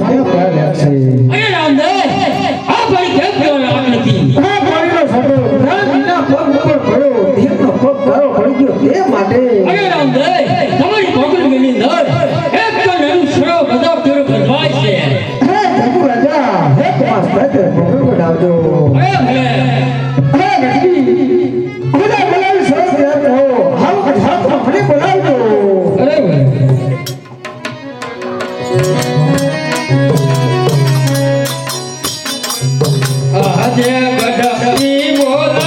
પાણી કેમ પીવા છે? અરે રામદેવ આ પાણી કેમ પીવા નથી? આ પાણીનો ફોટો રામજીના પગ ઉપર પડ્યો, દેવનો પગ ગાળો પડી ગયો તે માટે. અરે રામદેવ તમારી પગલની અંદર એક તો નરું સરો બધા પેરો ગરવાય છે. હે જગુ રાજા હે કમાસ બેઠે પગલ બનાવજો. અરે ભલે હે ગઢવી ખુદા બોલાવી સરસ રહ્યા કહો હાલ હાથમાં મને બોલાવજો. અરે ભલે આજે ગઢવી બોલવે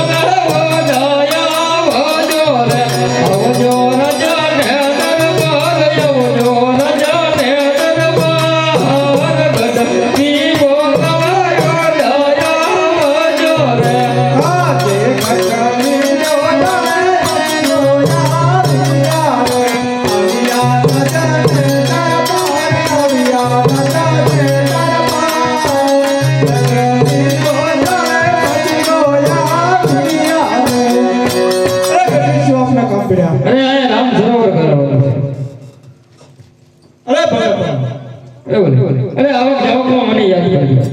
વડાયા વજો રે આવજો રાજા ને દરબાર આવજો રાજા ને દરબાર ગઢવી બોલવે વડાયા વજો રે આજે ગઢવી બોલાવે વડાયા રે આવ્યા રાજા ને દરબાર આવ્યા રાજા ને અરે આ રામ સરોવર કરાવો. અરે ભલે અરે આવક જાવકમાં મને યાદ કરજો.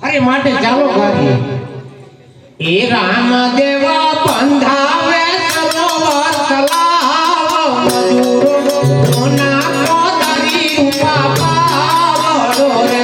અરે માટે ચાલો ગાઈએ. એ રામ દેવા બંધાવે સરોવર તલાવ મજૂરો સોના કોદરી ઉપા પાવડો રે.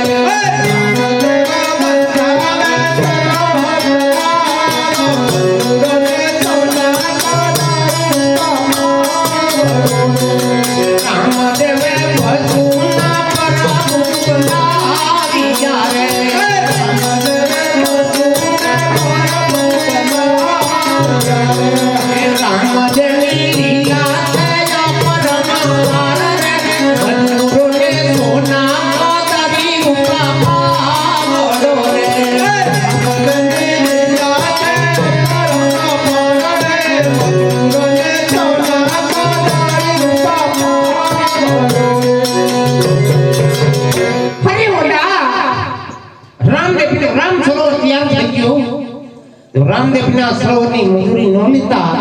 રામદેવના સરોવરની મજૂરી ન લેતા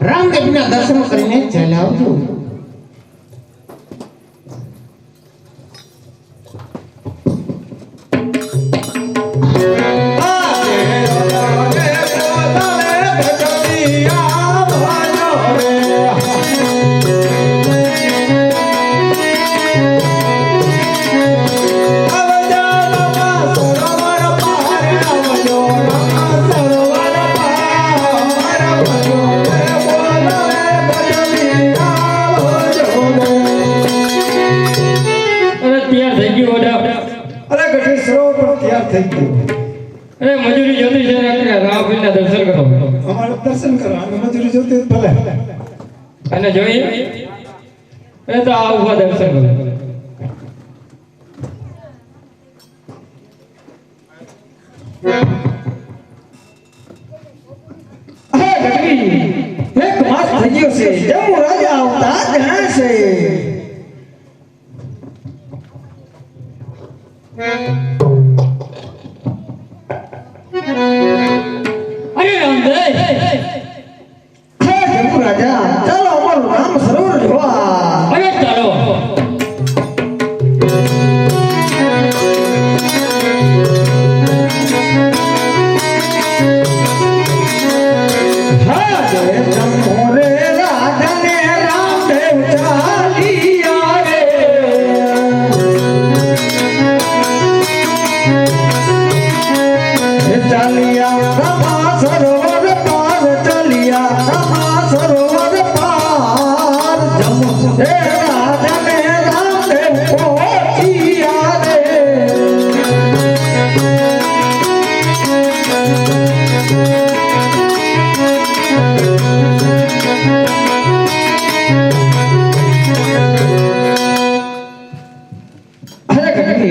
રામદેવના દર્શન કરીને ચાલ્યા આવજો. અરે મજૂરી જોતી છે રામપીરના દર્શન કરો. અમારે દર્શન કરવા મજૂરી જોતી ભલે અને જોઈ એ તો આ ઉભા દર્શન કરો. એક માસ થઈ ગયો છે જમુ રાજા આવતા ધ્યાન છે. અરે રામદેવ જમુ રાજા ચાલો અમારું રામ સરોવર જોવા. અરે ચાલો. ચાલી આવે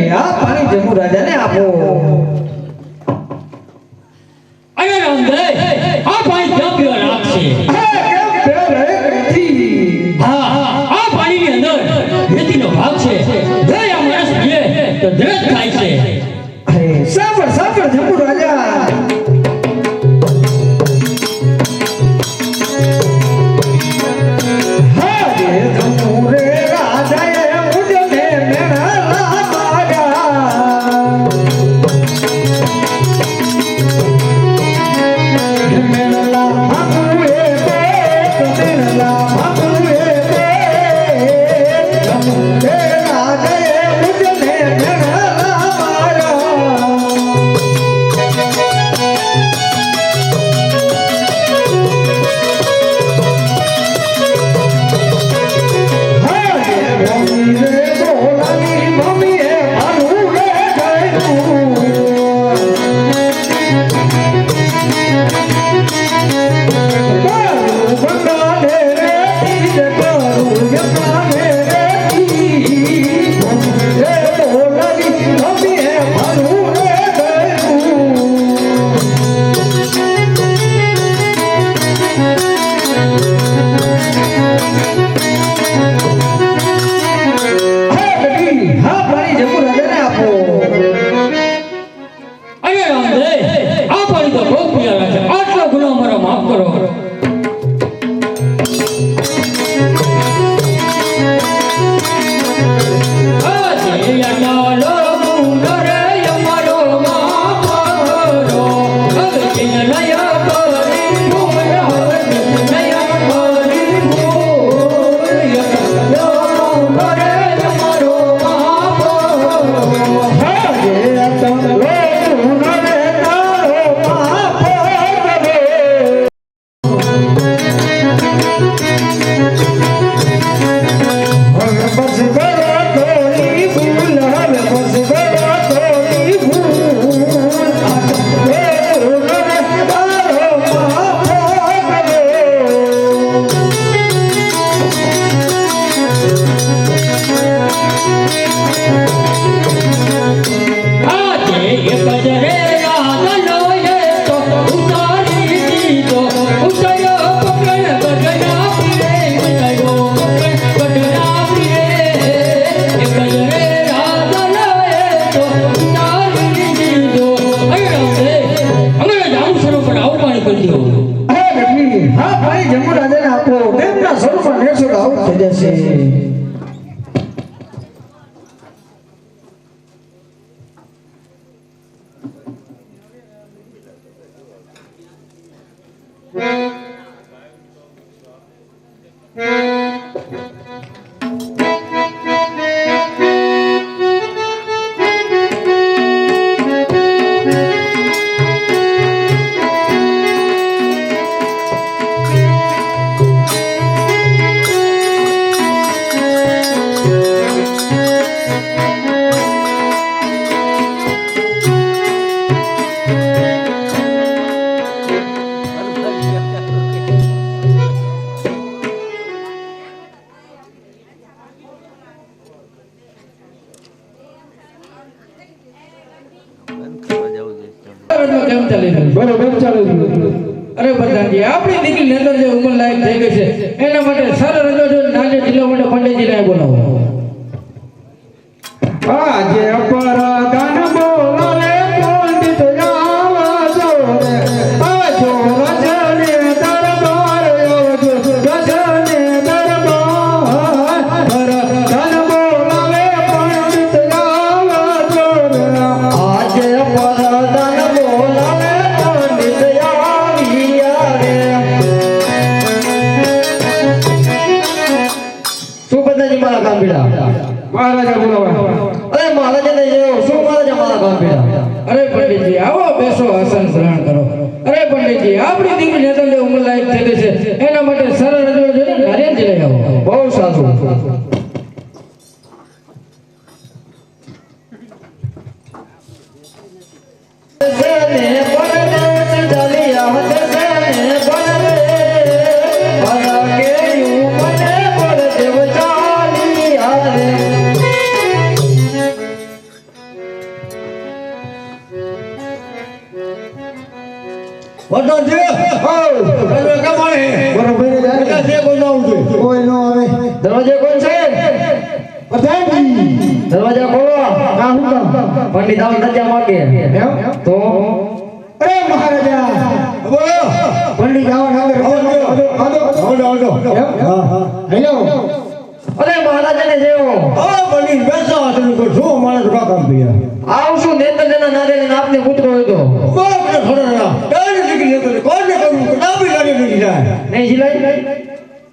ઘડી આ પાણી જમુ રાજાને આપો. અરે રામદેવ આ પાણી ક્યાં પીવા લાગશે? હા, કેમ બે રહે નથી? હા આ પાણીની અંદર રેતીનો ભાગ છે. જો આ માણસ પીએ તો દ્રઢ થાય છે. અરે સાંભળ સાંભળ જમુ રાજા. હા જે જમુ રે રાજાએ મુજને મેળા લાગ્યા. મેળા ભાગુએ તે મેળા ભાગુએ તે જમુ રે રાજાએ મુજને મેળા અરે રામદેવ આ પાણી તો બહુ પીવા લાગે. આટલો ગુનો અમારો માફ કરો. હા ભાઈ જમુ રાજાને આપો. તેમના સ્વરૂપમાં રહેશો તો આવું થઈ જશે. કેમ ચાલી રહ્યું? બરોબર ચાલે છે. અરે પ્રધાનજી આપણી દીકરી નંદર જે ઉંમર લાયક થઈ ગઈ છે એના માટે સારા રજો જો નાગે જિલ્લા માટે પંડિતજીને બોલાવો. આજે અપરાધન બોલાવે પંડિત આવાજો રે. આજો રજને દરબાર આવજો રજને દરબાર. અપરાધન બોલાવે પંડિત આવાજો રે. આજે અપરાધન બોલાવે પંડિત આવ્યા રે. શું બધાજી મારા કામ પીડા મહારાજા બોલાવા. અરે મહારાજાને જેવો શું મહારાજા મારા કામ પીડા. અરે પંડિતજી આવો બેસો આસન ગ્રહણ કરો. અરે પંડિતજી આપણી દીકરી નંદર જે ઉંમર લાયક થઈ ગઈ છે એના માટે સારા રજો જો નારિયેળ લઈ આવો. બહુ સારું. પ્રધાનજી તમે કમાણે બરોબર ને જાય એટલે જે કોઈ ન આવતું કોઈ નો આવે દરવાજે કોણ છે પ્રધાનજી દરવાજા ખોલો કા હું કામ પંડિત આવ નજ્જા માંગે એમ તો અરે મહારાજા બોલો પંડિત આવો આવજો એમ હા હેલો અરે મહારાજાને જેવો હા પંડિત બેસો તમે કો શું મારે તો કામ કર્યા આવશું નેતરના નારે ને આપને પુત્ર હોય તો બાપરે ખરા કઈ દીકરી નેતર કોને કરું કદાપી લાગે નહીં જાય નહીં જીલાઈ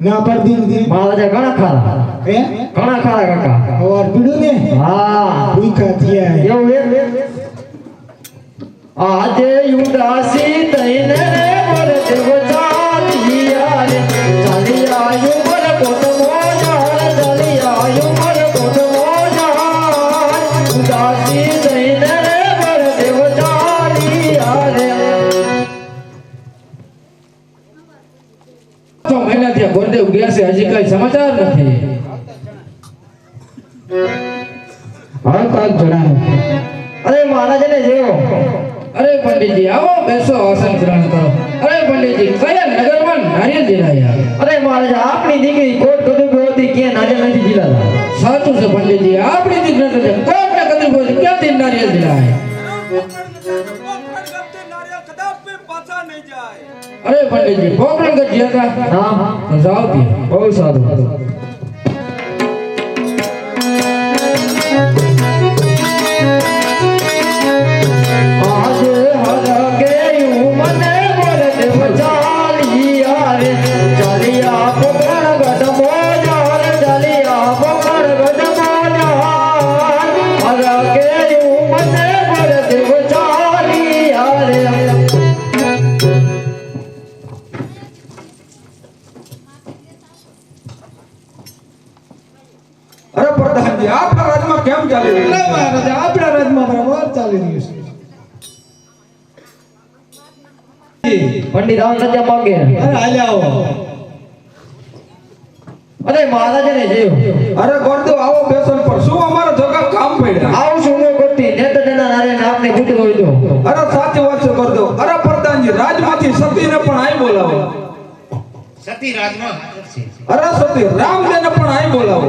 ના પર દીન દી મહારાજા ઘણા ખારા હે ઘણા ખારા કાકા ઓર પીડું ને હા ભૂખા થયા એવું આજે ઉદાસી તઈને રે બોલે દેવ ચાલિયા રે ચાલી આયુ બોલ પોત મોજાર ચાલી આયુ બોલ પોત મોજાર ઉદાસી તઈને રે બોલે દેવ ચાલિયા રે 6 મહિનાથી આ ગોરદેવ ગયા છે હજી કઈ સમાચાર નથી હા કાક જણાવો અરે મહારાજને જેવો અરે પંડિતજી આવો બેસો આસન ગ્રહણ કરો અરે પંડિતજી કયા નગરમાં નારિયેળ દિલાયા અરે મહારાજા આપણી દીકરી કોટ કદુબી હોતી ક્યાં નારિયેળ નથી જીલાતા સાચું છે પંડિતજી આપણી દીકરી તો કોટ ને કદી બોલ ક્યાંથી નારિયેળ દિલાય અરે પંડિતજી પોકરણ ગયા હતા હા તો જાઓ ત્યાં બહુ સારું આજે હર ગયું મને બોલ દેવ ચાલિયા રે ચાલિયા પોકણ ગઢ મોજાર ચાલિયા પોકણ ગઢ મોજાર હર ગયું મને બોલ દેવ ચાલિયા રે અરે પ્રધાનજી આપણા રાજમાં કેમ ચાલી રહ્યું છે? મહારાજા આપણા રાજમાં બરાબર ચાલી રહ્યું છે પંડિત આવ નજ્જા માંગે અરે હાલ્યા આવો અરે મહારાજને જેવ અરે ગોરદેવ આવો બેસન પર શું અમારા જોગા કામ પડ્યા? આવ શું નો કોટી નેતરના નારે આપને પુત્ર હોય તો અરે સાચી વાત છે ગોરદેવ. અરે પ્રધાનજી રાજમાંથી સતીને પણ આઈ બોલાવો. સતી રાજમાં હાજર છે અરે સતી રામદેવને પણ આઈ બોલાવો.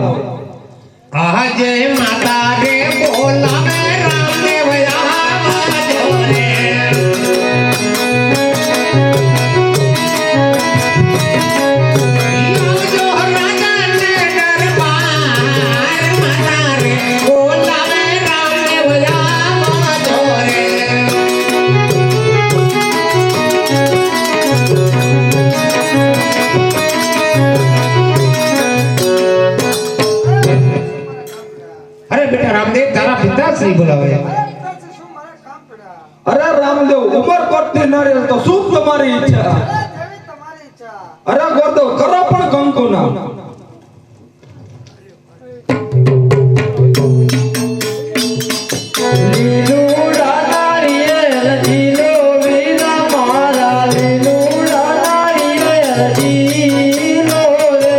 આજે માતા રે બોલાવે રામદેવ આવાજો રે આવજો રાજાને દરબાર માતા રે બોલાવે રામદેવ આવાજો રે અરે બેટા રામદેવ તારા પિતાશ્રી બોલાવે અરે રામદેવ ઉમરકોટથી ન રહે તો શું તમારી ઈચ્છા? અરે ગોરદેવ કરો પણ કંકુના. લીલુડા નારિયેળ જીલો વીરા મારા લીલુડા નારિયેળ જીલો રે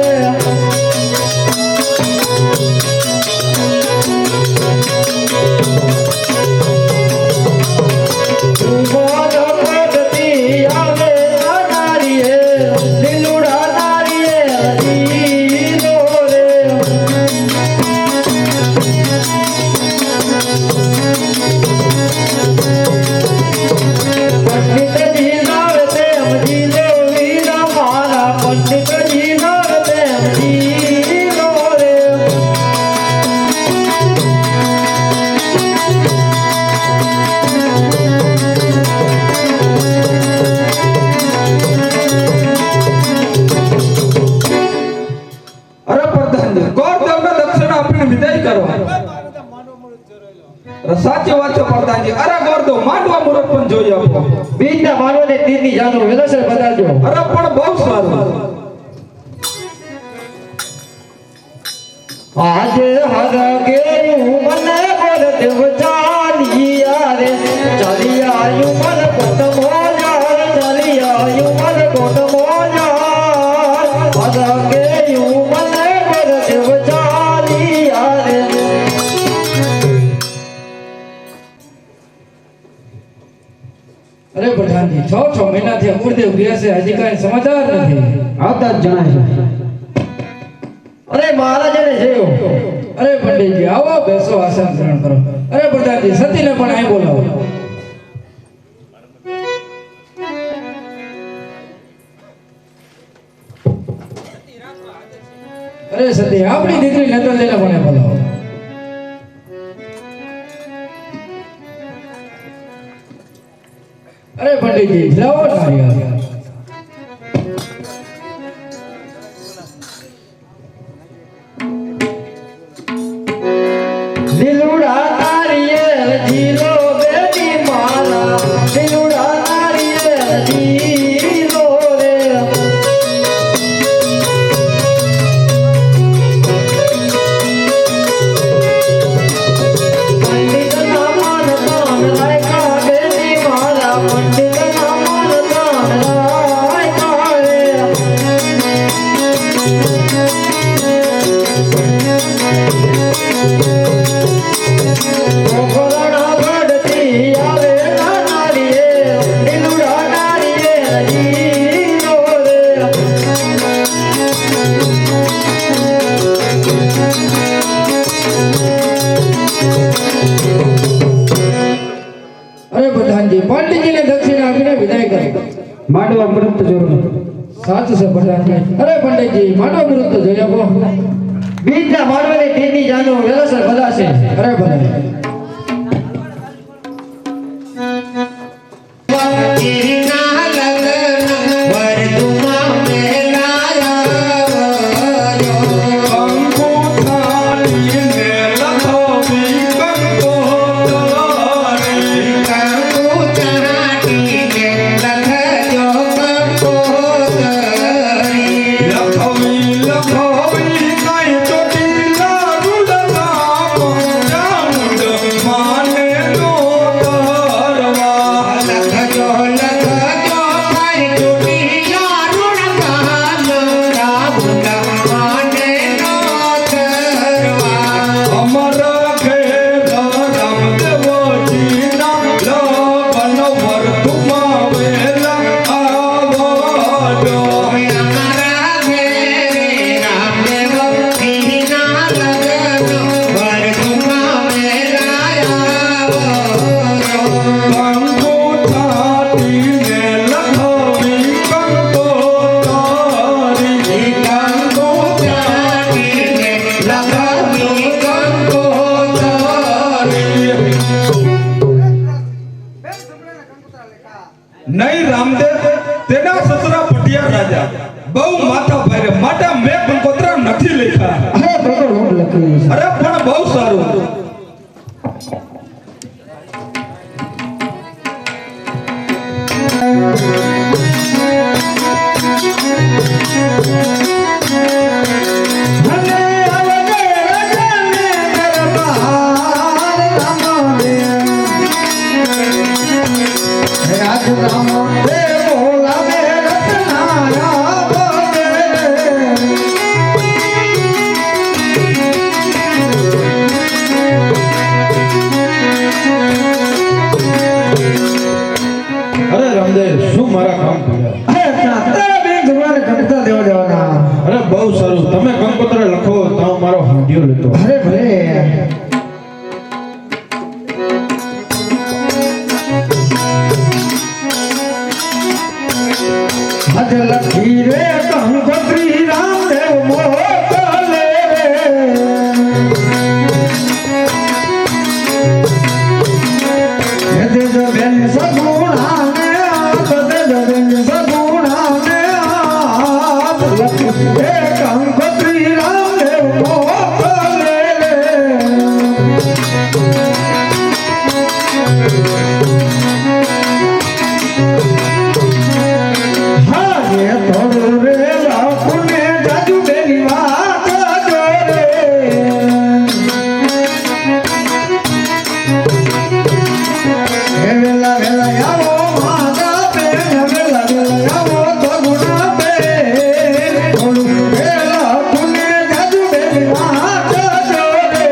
ઉમર કોટથી આવે નારિયેળ લીલુડા નારિયેળ જીલો રે પંડિતજી નાવે સમજી લો વીરા મારા પંડિતજી નાવે સમજી લો રે અરે પ્રધાનજી ગોરદેવને દક્ષિણા આપીને વિદાય કરો. અરે સાચી વાત છે પ્રધાનજી. અરે ગોરદેવ માંડવા મુહૂર્ત પણ જોઈ આપો. બીજના માનવને તીરની જાનો વેલસર બતાવજો અરે પણ બહુ સારું. આજે હર ગેયું મને બોલ દેવ ચાલિયા રે ચાલિયાયું મન કોટ મોજાર ચાલિયાયું મન કોટ મોજાર હર ગેયું મને બોલ દેવ ચાલિયા રે અરે પ્રધાનજી 6 મહિનાથી અમરદેવ ગયા છે, હજી કાંઈ સમાચાર નથી. આવતા જ જણાય છે. અરે મહારાજાને જોયો. અરે પંડિતજી આવો, બેસો, આસન ગ્રહણ કરો. અરે પ્રધાનજી સતીને પણ અહીં બોલાવો. અરે સતી, આપણી દીકરી નેતરજીને પણ અહીં બોલાવો. અરે પંડિતજી લાવો નારિયેળ. દિલુડા નારિયેળ જીલો બેટી મારા, દિલુડા નારિયેળ જીલો રે. પંડિત ના માન તાન લાયકા બેટી મારા, પંડિત ના માન તાન લાયકા રે. કોકળના ગઢથી આવે ના નારિયેળ, દિલુડા નારિયેળ જીલો રે. અરે પ્રધાનજી પંડિતજીને દક્ષિણા આપીને વિદાય કરી. માંડવા મૃત જરૂર. સાચું છે પ્રધાનજી. અરે પંડિતજી માંડવા વિરુદ્ધ જોઈ આપો. બીજના માંડવાની તીરની જાનો વેલસર બધાશે. અરે ભલે. નહીં રામદેવ, તેના સસરા પટિયા રાજા બહુ માથા ભારે માટે મેં કંકોત્રા નથી લખ્યા. અરે પ્રગટ હું લખી છે. અરે પણ બહુ સારું. હને આવજે રજને દરબાર રામદેવ. રાજ રામદેવ બોલાવે રત્નાયા બોલે. અરે રામદેવ, શું મારા કામ કર્યા? અરે તારા બે ભગવાન કંકતા દેવા દેવાના. અરે બહુ સારું, તમે કંકોત્ર લખો તો મારો હાંડિયો લેતો. અરે ભલે. હજ લખી રે કંકોત્રી રામદેવ મોકલે. હે દેજ બેન સગુણાને આપ, દેજ બેન સગુણાને આપ. લખી રે કંકોત્રી રામદેવ મોકલે. હારે થોડું રે લાખુને જાજુ બેની વાત જોરે. હે વેલા વેલા આવો માતા બેન, વેલા વેલા આવો તો ગુણા બેન. થોડું રે લાખુને જાજુ બેની વાત જોરે.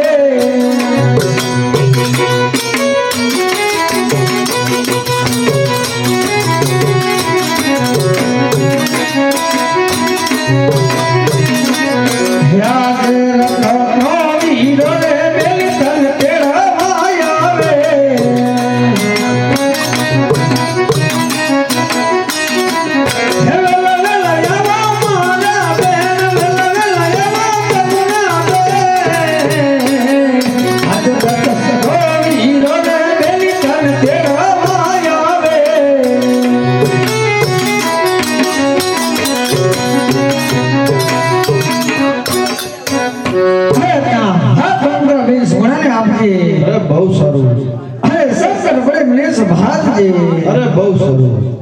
શંકર બડે મેષ ભાતજે અરે બહુ સરસ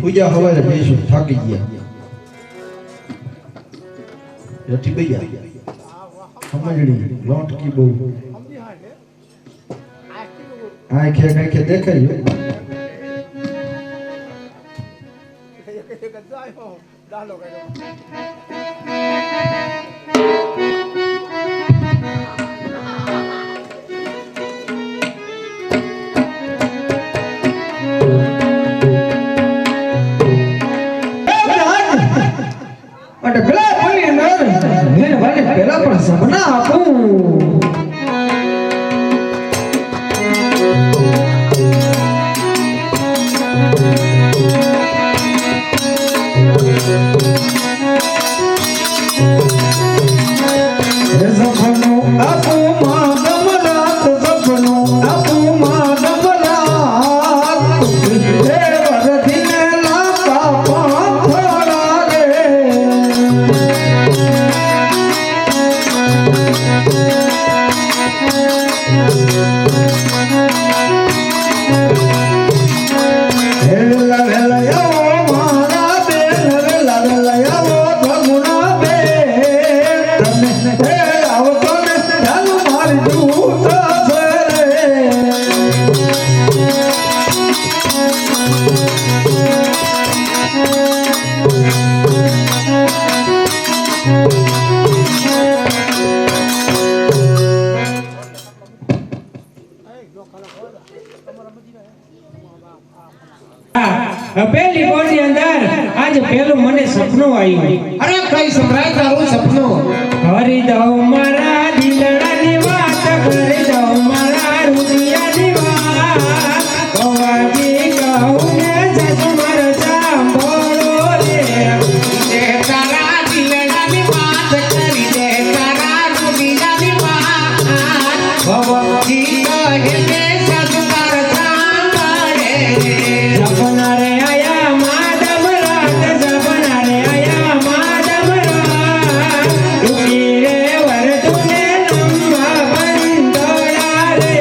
પૂજા હવારે બેસું થાકી ગયા યઠી ભૈયા સમજણી લોટકી બહુ આંખે દેખાય અને પેલા બોલી અંદર મેં વાલે પેલા પણ સપના આપું સપનું આપું માં ગમરાત સપનું આપું માં ગમરાત હે વરદીને લાપા પાથરા રે વેલા વેલા આવો મારા બેન વેલા વેલા આવો ભગુણા બેન તમે હે આવો તમે ચાલો મારી દૂત પેલી કોની અંદર આજે પેલું મને સપનું આવ્યું અરે કઈ સંભળાય તારું સપનું કરી દઉં મારા દિલડાની વાત કરી દઉં મારા રુદિયાની વાત કવાજી કહું ને જતું માર સાંભળો રે દે તારા દિલડાની વાત કરી દે તારા રુદિયાની વાત ભવજી કહે દે સદકાર સાંભળે સપના રે આયા માધવ રાત સપના રે આયા માધવ રાત રૂકી રે વરતુને લંબા બંધોળા રે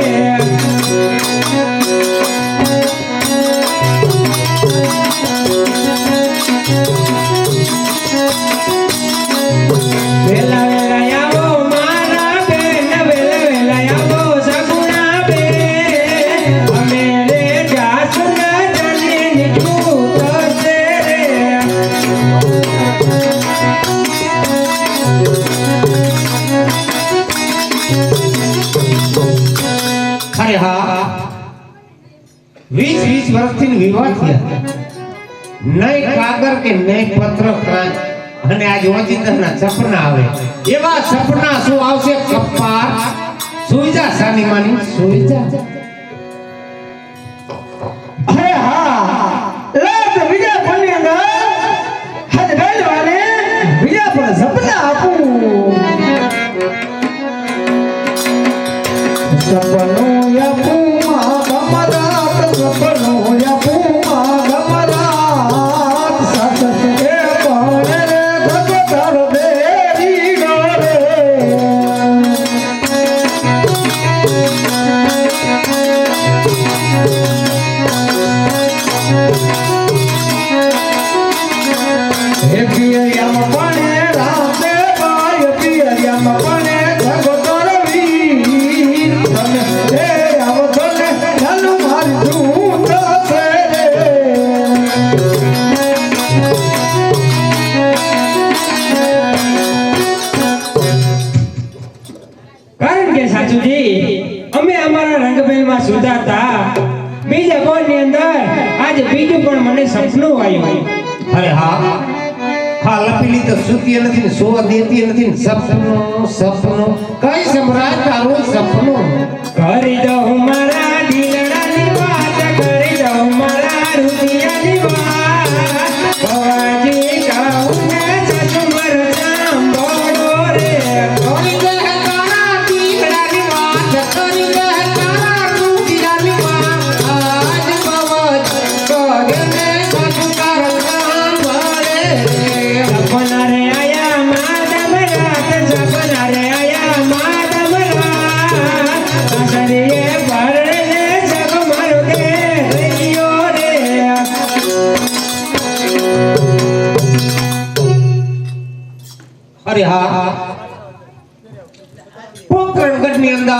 વેલા વેલા આવો મારા બેન વેલા વેલા આવો સગુણા બેન અમે રે જાસુન જલીની છૂટ છે રે અરે હા 20 વર્ષથી વિવાહ થયા નહીં કાગર કે નહીં પત્ર કાંઈ અને આજ ઓચિંતના સપના આવે એવા સપના શું આવશે કપ્પાર સુઈ જા સાની માની સુઈ જા અરે હા લાગ વિજય બોલી અંદર હદ બેલ વાલે વિજય પણ સપના આપું સપનું આપું માં ગમરાત સપનું આપું માં ગમરાત સત કે પડે રે ભગતર બેરી ગરે કે સાચુજી અમે અમારા રંગમહેલમાં સુધાતા બીજા કોણની અંદર આજે બીજું પણ મને સપનું આવ્યું. અરે હા હા લપીલી તો સુતી નથી ને સોવા દેતી નથી ને સપનું કઈ સમ્રાટ તારું સપનું કરી દઉં મારા દિલડાની વાત, કરી દઉં મારા રુદિયાની વાત. ભવાજી કહું ને સસુમર સાંભળો રે. કરી દે તારા દીકરાની વાત કરી દે તારા રૂપિયાની વાત આજ પવન કોગને સસુકાર સાંભળે સપના રે આયા માધવ રાત, સપના રે આયા માધવ રાત. સાસરીએ પરણે જગ મારો દે રહ્યો રે. અરે હા પોકરણગઢની અંદર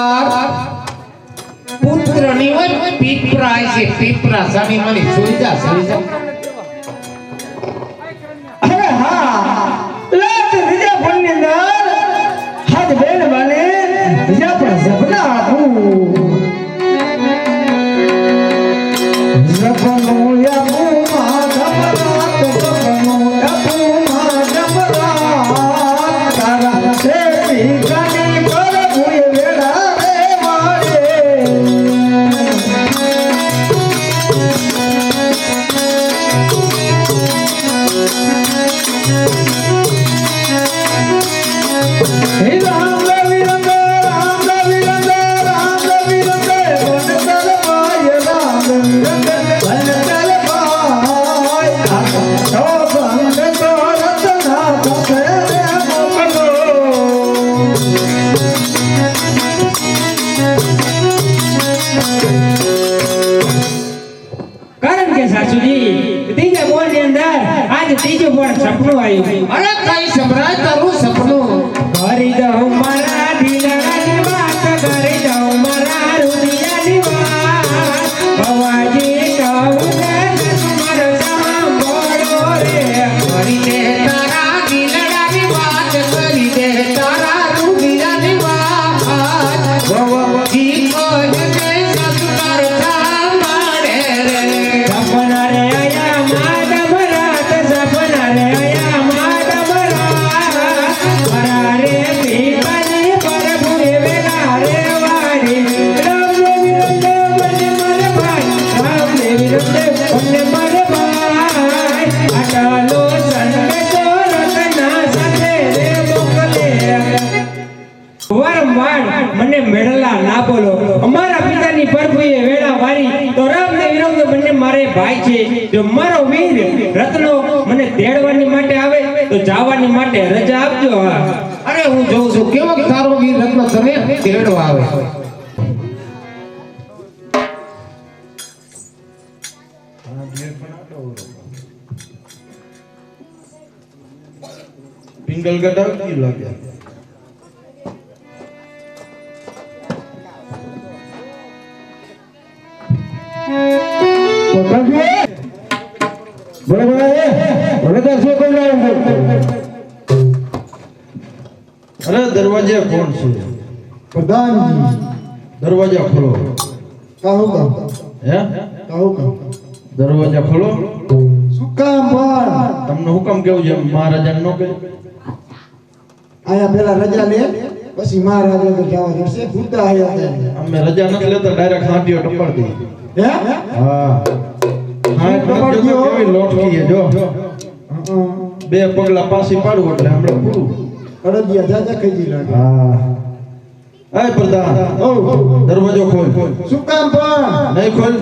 પુત્રની હોય પીપરા છે પીપરા સાની મને સુઈજા અરે હા લાત બીજા ફોનની અંદર હાથ બેન બને બીજા પણ સપના આપું. સપનું યાપું માધવ રાત, સપનું યાપું માધવ રાત. તારા શેઠી ગાડી પર ભૂએ વેળા રે મારે. હે રામ રવિ રંગે, રામ રવિ રંગે, રામ રવિ રંગે, વનતલ ભાઈ રામ રવિ રંગે, વનતલ ભાઈ. તો બંધ તો રતના થશે રે મોકલો. કારણ કે સાસુજી ત્રીજા બોલની અંદર આજે ત્રીજું પણ સપનું આવ્યું. અરે કઈ સમ્રાટ તારું સપનું કરી દઉં મારા દિલડાની વાત, કરી દઉં મારા રુદિયાની વાત. ભવાજી કહું ને સસુમર સાંભળો રે. કરી દે તારા દિલડાની વાત કરી દે તારા રૂપિયાની વાત ભવજી કોગને સસુકાર સાંભળે રે સપના રે આયા માધવ રાત, સપના રે આયા માધવ રાત. મારા રે પીપાની પર ભૂએ વેલા રે વારી. રામ દેવી રંગે બંને મારે ભાઈ, રામ દેવી રંગે બંને મારે ભાઈ. આટલો સંદેશો રતના સાથે રે મોકલે. વારંવાર મને મેળલા ના બોલો. અમારા પિતાની પરભુએ વેળા વારી તો રામ ને વિરંગ બંને મારે ભાઈ છે. જો મારો વીર રત્નો મને તેડવાની માટે આવે તો જવાની માટે રજા આપજો. હા અરે હું જોઉં છું કેવો તારો વીર રત્ન તને તેડવા આવે પિંગલ ગઢા કી લાગ્યા બરોબર હવે તો શું કહું અરે દરવાજે કોણ છે પ્રધાનજી દરવાજા ખોલો કહું કહું હે કહું કહું દરવાજા ખોલો શું કામ પણ તમને હુકમ કેવું છે મહારાજાને નો કહે આયા પેલા રજા લે પછી મહારાજા તો જવા દેશે ભૂતા આયા અમે રજા નથી લેતા ડાયરેક્ટ હાંટીઓ ટપર દઈ હે હા હા ટપર દ્યો? કેવી લોટકી છે જો બે પગલા પાછી પાડવું એટલે હમણાં પૂરું અડદિયા જાજા ખાઈ લાગે હા એ પ્રધાન ઓ દરવાજો ખોલ શું કામ પણ નહીં ખોલ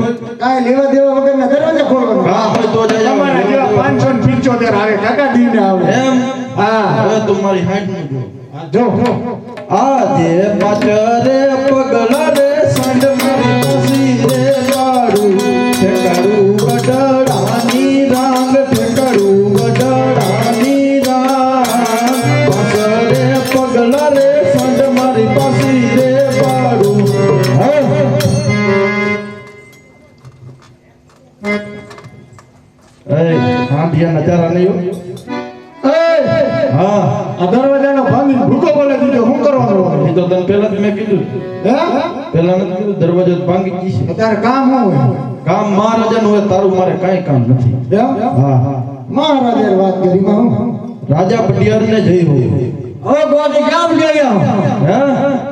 કાઈ લેવા દેવા વગર ના દરવાજા ખોલવાનો હા હોય તો જાય તમારા જેવા 575 આવે કાકા દીને આવે એમ હા હવે તમારી હાઈટ નું જો જો આજે પાછરે પગલા રે સંડ મારી પસી રે વાડું ઠેકાડું ગઢડાની રાંગ ઠેકાડું ગઢડાની રાંગ પાછરે પગલા રે સંડ મારી પસી રે વાડું હા દિયા નજારા નહીં હો એ હા આ દરવાજાનો ભાગ બાંધીને ભૂકો બોલે દીધો શું કરવાનું? એ તો તને પહેલા જ મેં કીધું. પહેલા નથી કીધું દરવાજો જ ભાંગી ગઈ છે. તારે કામ શું હોય? કામ મહારાજાનું હોય, તારું મારે કાંઈ કામ નથી. હા મહારાજે વાત કરી માં હું રાજા પટિયારને જઈ હોય. ઓ ગોદી કામ જોયા હે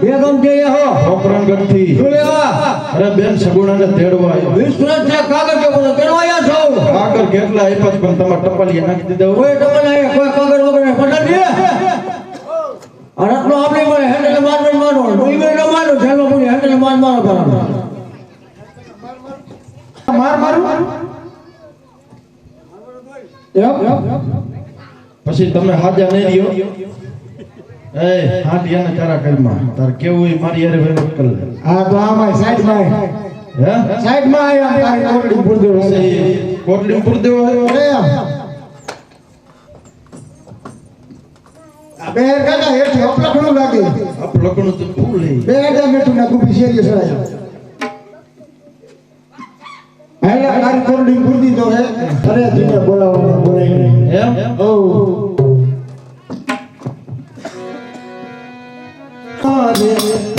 બે કામ જોયા હો પોકરણગઢથી. શું લેવા? અરે બેન સગુણાને તેડવા આવ્યો. વિશ્વનાથ છે કાગળ કે બોલો કેળવાયા છો? કાગળ કેટલા આપ્યા છે પણ તમારે ટપાલીએ નાખી દીધા હોય. કોઈ ટપલ નહીં, કોઈ કાગળ વગર પટાડ દે. અરતનો આપણે મળે હેન્ડલ મારો ડોઈમે ન મારો જેલો પૂરી હેન્ડલ મારો બરાબર મારું પછી તમે હાજા નહીં રહ્યો. એ હાંડિયાને તારા કઈમાં તાર કેવું ઈ મારી યારે વેલો કર લે. હા તો આમાં સાઈડમાં હે સાઈડમાં આવ્યા તારી કોરડી પૂર દેવો કોટલી પૂર દેવો અરે બે કાકા હેઠી અપલખણું લાગે આપ લખણું તો ફૂલ લઈ. બે હજાર મીઠું ના કુપી શેરી સડાય હેલા તારી કોરડી પૂર દીધો હે અરે જીને બોલાવવાનો બોલાય એમ ઓ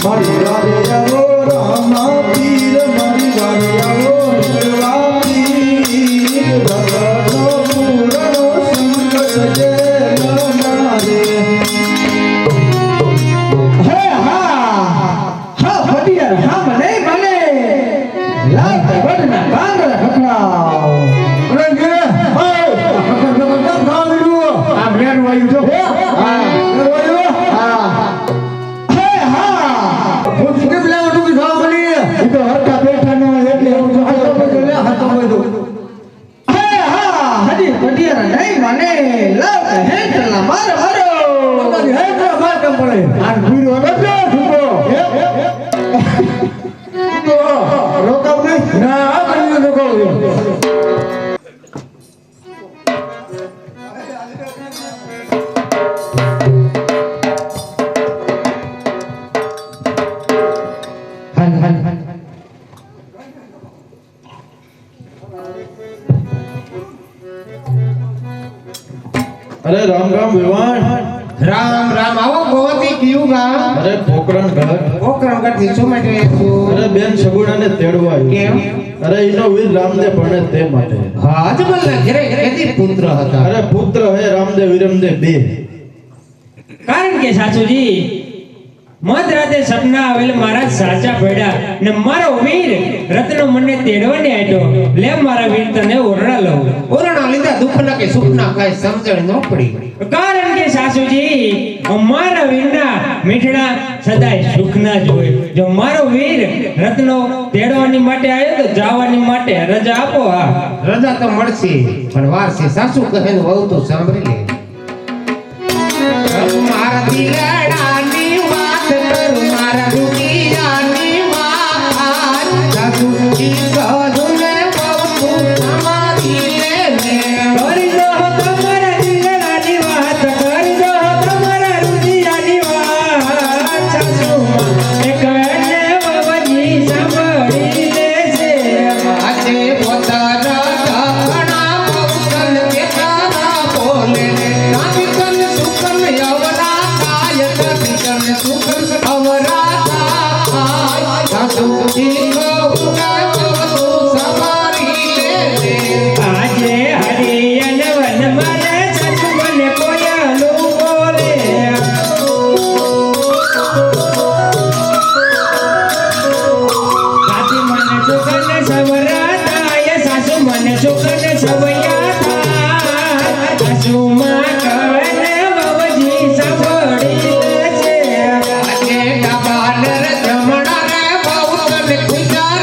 મારી વારે આવો રામા પીર મારી વારે આવો નિકળવા પીર ભગવાનો પૂરણો સંકટ જે નારે. હે હા ફટિયાર હા મને લાગ બડના કાંગરા ખખડાવ અરે કે ઓય ખખડ કામ લીધું આ મેન વાયુ જો હા મેન વાયુ હા હે હા હું કેમ લાવ તું કે સાવ બની ઈ તો હરકા બેઠા ન હોય એટલે હું હાથો બોલો લે હાથો બોલો હે હા હજી ફટિયાર નહીં મને લાવ હે ચલા મારો મારો હે તો માર કેમ પડે આ ભીરો નતો ઠુકો રોકાવ નહીં ના આ કરી રોકાવ અરે રામ રામ વિવાન. રામ રામ. આવો ગોવતી કયું ગામ? અરે પોકરણગઢ. પોકરણગઢથી શું માટે આવ્યો? અરે બેન સગુણાને તેડવા આવ્યો. કેમ? અરે એનો વીર રામદેવ ભણે તે માટે. હા અજમલના ઘરે કેદી પુત્ર હતા? અરે પુત્ર હે રામદેવ વિરમદેવ બે. કારણ કે સાસુજી મધરાતે સપના આવેલ મારા સાચા પડ્યા ને મારો વીર રત્નો મને તેડવાને આવ્યો. લે મારા વીર તને ઓરડા લઉં. ઓરણા લીધા દુઃખના કે સુખના કાંઈ સમજણ ન પડી. કારણ કે સાસુજી મારા વીરના મીઠડા સદાય સુખના જ હોય. જો મારો વીર રત્નો તેડવાની માટે આવ્યો તો જવાની માટે રજા આપો. હા રજા તો મળશે પણ વાર છે. સાસુ કહે ને વહુ તો સાંભળી લે. મારા દિલડાની વાત કરું, મારા દુનિયાની વાત. સાસુજી કહું ને વહુ તું સાંભળી લે. કરી દો તમારા દિલડાની વાત, કરી દો તમારા રુધિયાની વાત. સાસુમાં એક વેને વવજી સાંભળી લેશે. આજે પોતાના ઢાકણા પૌતન કેતાના બોલે. નાભિકન સુકન અવરા કાય, નાભિકન સુકન અવરા કાય. સાસુજી કહું ને વહુ તું સાંભળી લે. આજે હરિયન વન મારે સાસુ મને કોયાલું બોલે. સાસુ મને સુકન સવરા થાય, સાસુ મને સુકન સવયા થાય. સાસુમાં કહે ને વવજી સાંભળી લેશે. આજે ડાબાનર જમણા રે બહુ તને ખુજા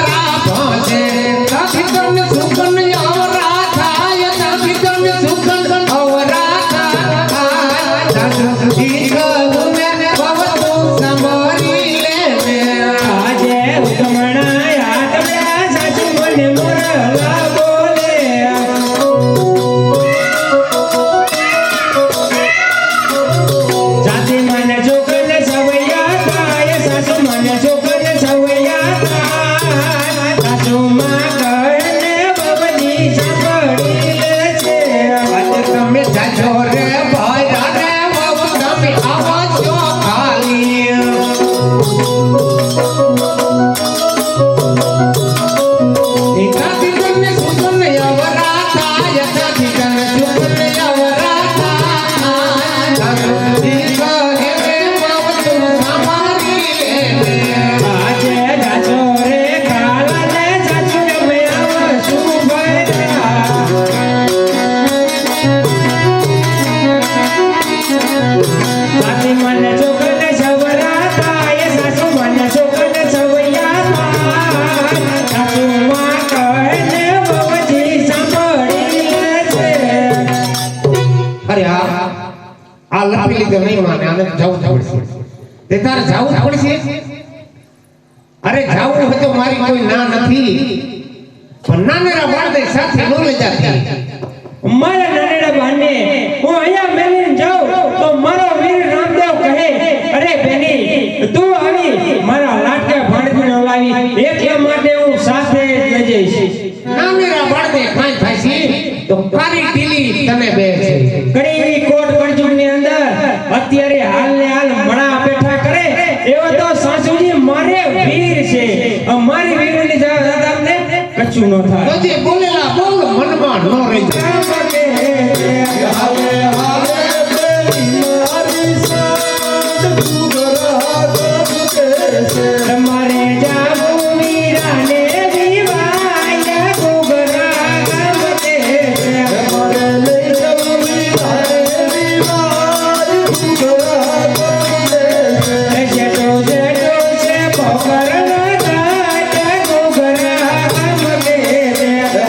તો નહીં માને, આને જવું જ પડશે. તે તારે જવું જ પડશે. અરે જાવું હોય તો મારી કોઈ ના નથી, પણ નાનેરા બાળને સાથે ન લઈ જાતી. મારા નાનેડા બાને હું અહીંયા મેલીને જાઉં તો મારો વીર રામદેવ કહે, અરે બેની તું આવી મારા લાટકા ભાણજીને લાવી, એટલા માટે હું સાથે જ લઈ જઈશ. નાનેરા બાળને કાંઈ થાય છે તો કારી ઢીલી તને બે છે. કડી કોટ કરજુની અંદર અત્યારે હાલને હાલ મણા બેઠા કરે એવા તો સાસુજી મારે વીર છે. અમારી વીરની જવાબ તમને કચ્છું ન થાય. તો જે બોલેલા બોલ મનમાં ન રહી જાય. હાલે હાલે બેની મારી સાથ ઘૂઘરા ગમ કેસે. તમારે જાવું મીરાને દીવાય ઘૂઘરા ગમ કેસે. મારે લઈ જવું વીરાને મારી ઘૂઘરા ગમ કેસે. જેટો જેટો છે પોકરનો દાટ ઘૂઘરા ગમ કેસે.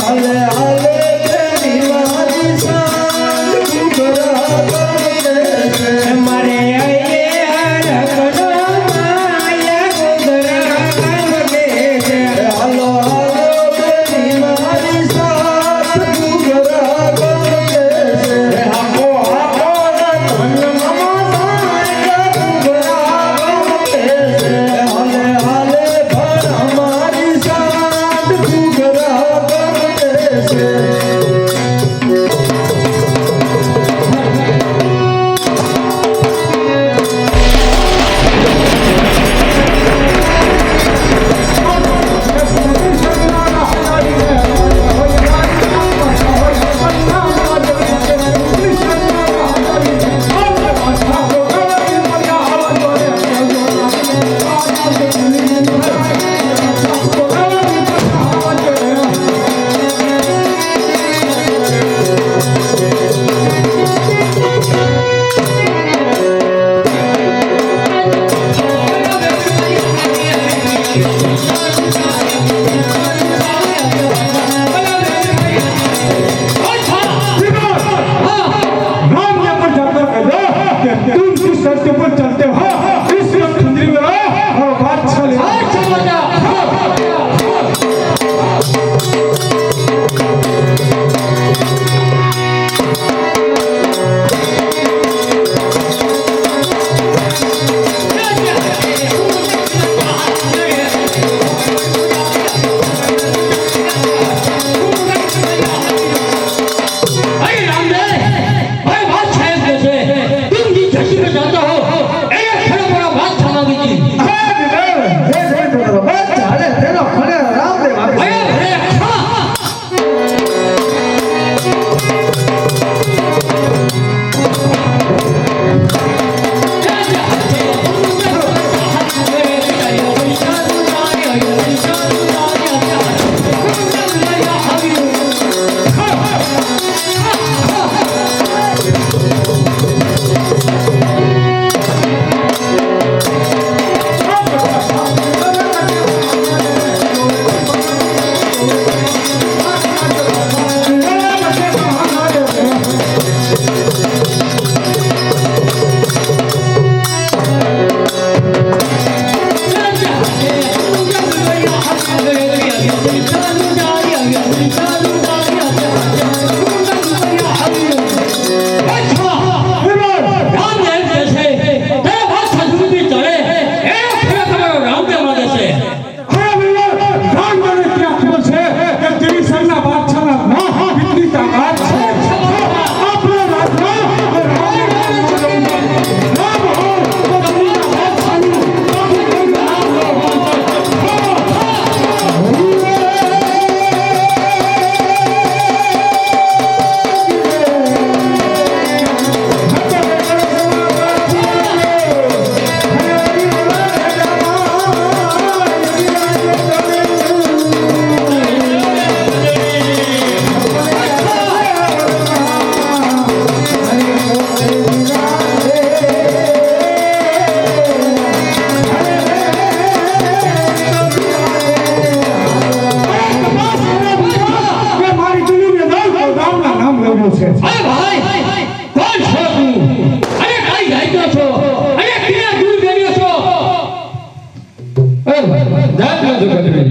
હાલે હાલે બેની મારી સાથ ઘૂઘરા ગમ કેસે. મારે અહીંયા રખડો માયા ઘૂઘરા ગમ કેસે. હાલો હાલો બેની મારી સાથ ઘૂઘરા ગમ કેસે. હાકો હાકો ધન મમા સાથ ઘૂઘરા ગમ કેસે. હાલે હાલે ભણ અમારી સાથ ઘૂઘરા ગમ કેસે. राम ने पर जाकर कहा कि तुम जिस रास्ते पर चलते हो इस खंजरी में आओ और बात चले.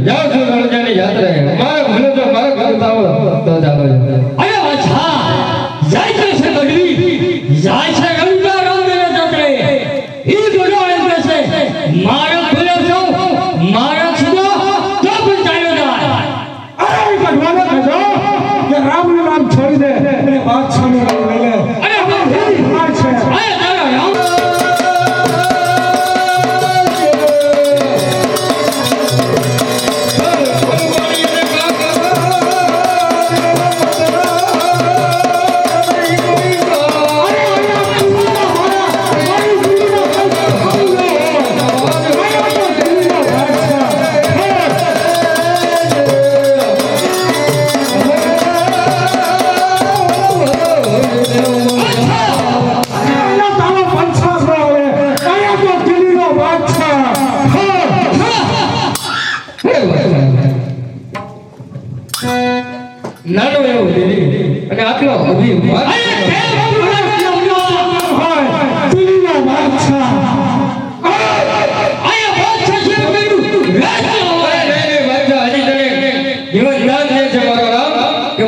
જાઓ છો રણજાની યાત્રાએ મારે ભલે તો મારે કરતા આવો તો ચાલો અરે અચ્છા જાય છે ગઢવી જાય છે ગંગા રામદેવ જત્રે ઈ જોડો એમ કે છે મારા ભલે છો મારા છુડો તો પણ ચાલ્યો જાય અરે ભગવાને કહેજો કે રામનું નામ છોડી દે અને બાદશાહનું નામ લઈ લે અરે હવે આ છે અરે તારા રામ નાનો એવો દિલ્હી અને આટલો અભિમાન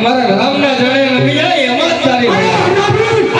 મારા રામના જણે નમી જાય એમાં જ તારી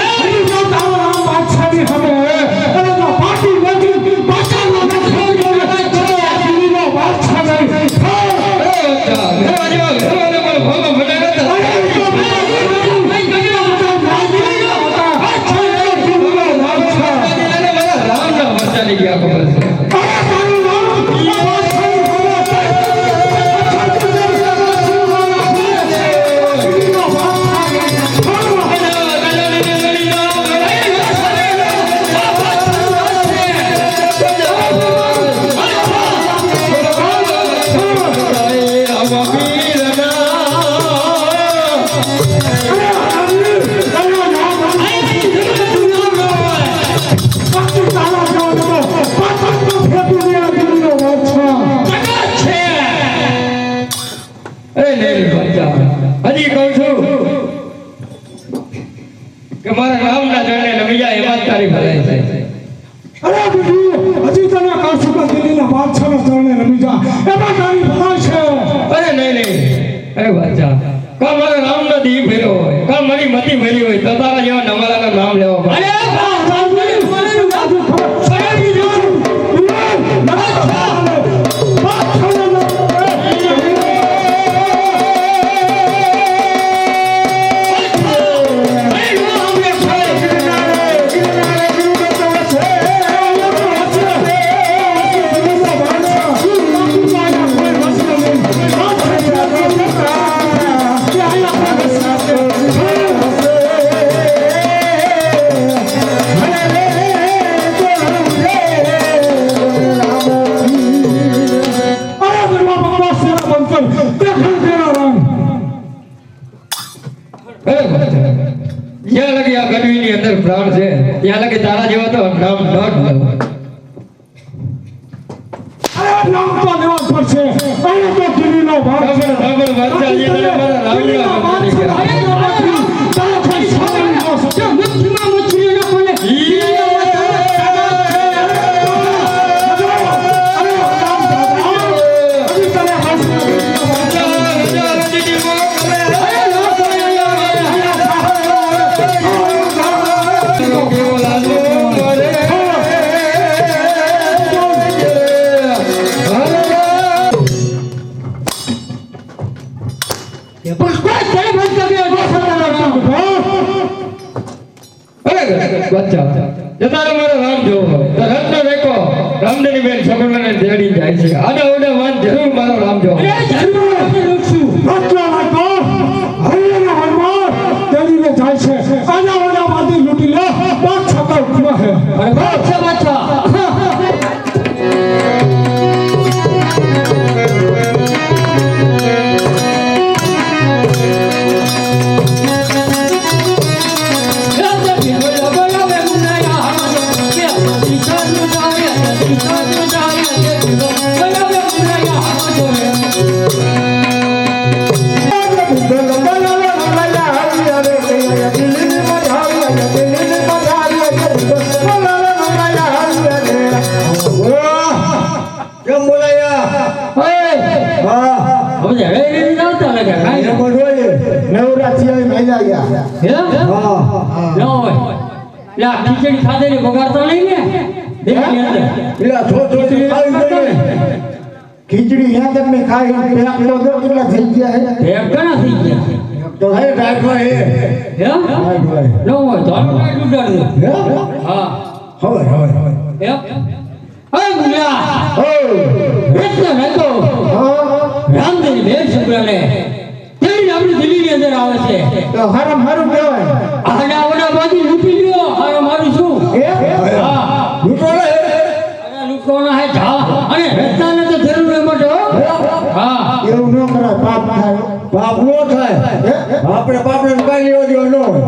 હજી કહું છું કે મારા રામના જણે નમી જાય એમાં જ તારી ભલાઈ છે અરે બીજું હજી તને કહું છું કે દિલ્હીના બાદશાહના ચરણે રમી જા એમાં તારી ભલાઈ છે અરે નહીં અરે બાદશાહ કા મારા રામનો દી ફેર્યો હોય કા મારી મતી ફેરી હોય તો તારા જેવા નમાલાનું નામ લેવા પડે જ્યાં લગી આ ગઢવીની અંદર પ્રાણ છે ત્યાં લગી તારા જેવા તો નામ ન નામ તો લેવા જ પડશે અહીં તો દિલ્હીનો ભાગ છે રામદેવી બેન સગુણાને તેડી જાય છે આડા ઓડા વાન જરૂર મારો રામ જો જાય છે આના ઓડા માંથી લૂટી લે પાંચ છકા ઉઠવા હે અરે બાદશાહ બાદશાહ બધા રહી આવતા લાગે કાંઈ એમ જ હોય. નવરાત્રી મહિલા ગયા. એમ હા ન હોય લે આ ખીચડી ખાધેલી બગાડતો નહીં ને દેખની અંદર પેલા થોડી ખાવી જોઈએ. ખીચડી યાં તક ને ખાઈ પેક તો જો કેટલા થઈ ગયા હે. ભેગ ઘણા થઈ ગયા તો હે ડાકવા હે. એમ ડાકવા હે. ન હોય તો આપણે કાંઈ ઉડાડજો હા હવે એમ હે મુલા હો એટલો નતો હા રામદેવ બેન શુક્રને તેની આપણી દિલ્હીની અંદર આવે છે તો હારમ હારું કહેવાય. આના ઓના બાજુ લૂંટી લ્યો હારો મારું શું હા લૂંટોળા હે. અરે લૂંટવાના હે જા અને રસ્તાને તો જરૂર ન મળે હા એવું ન કરાય. પાપ થાય. પાપ નો થાય. આપણે પાપને કાઈ લેવા દેવા ન હોય.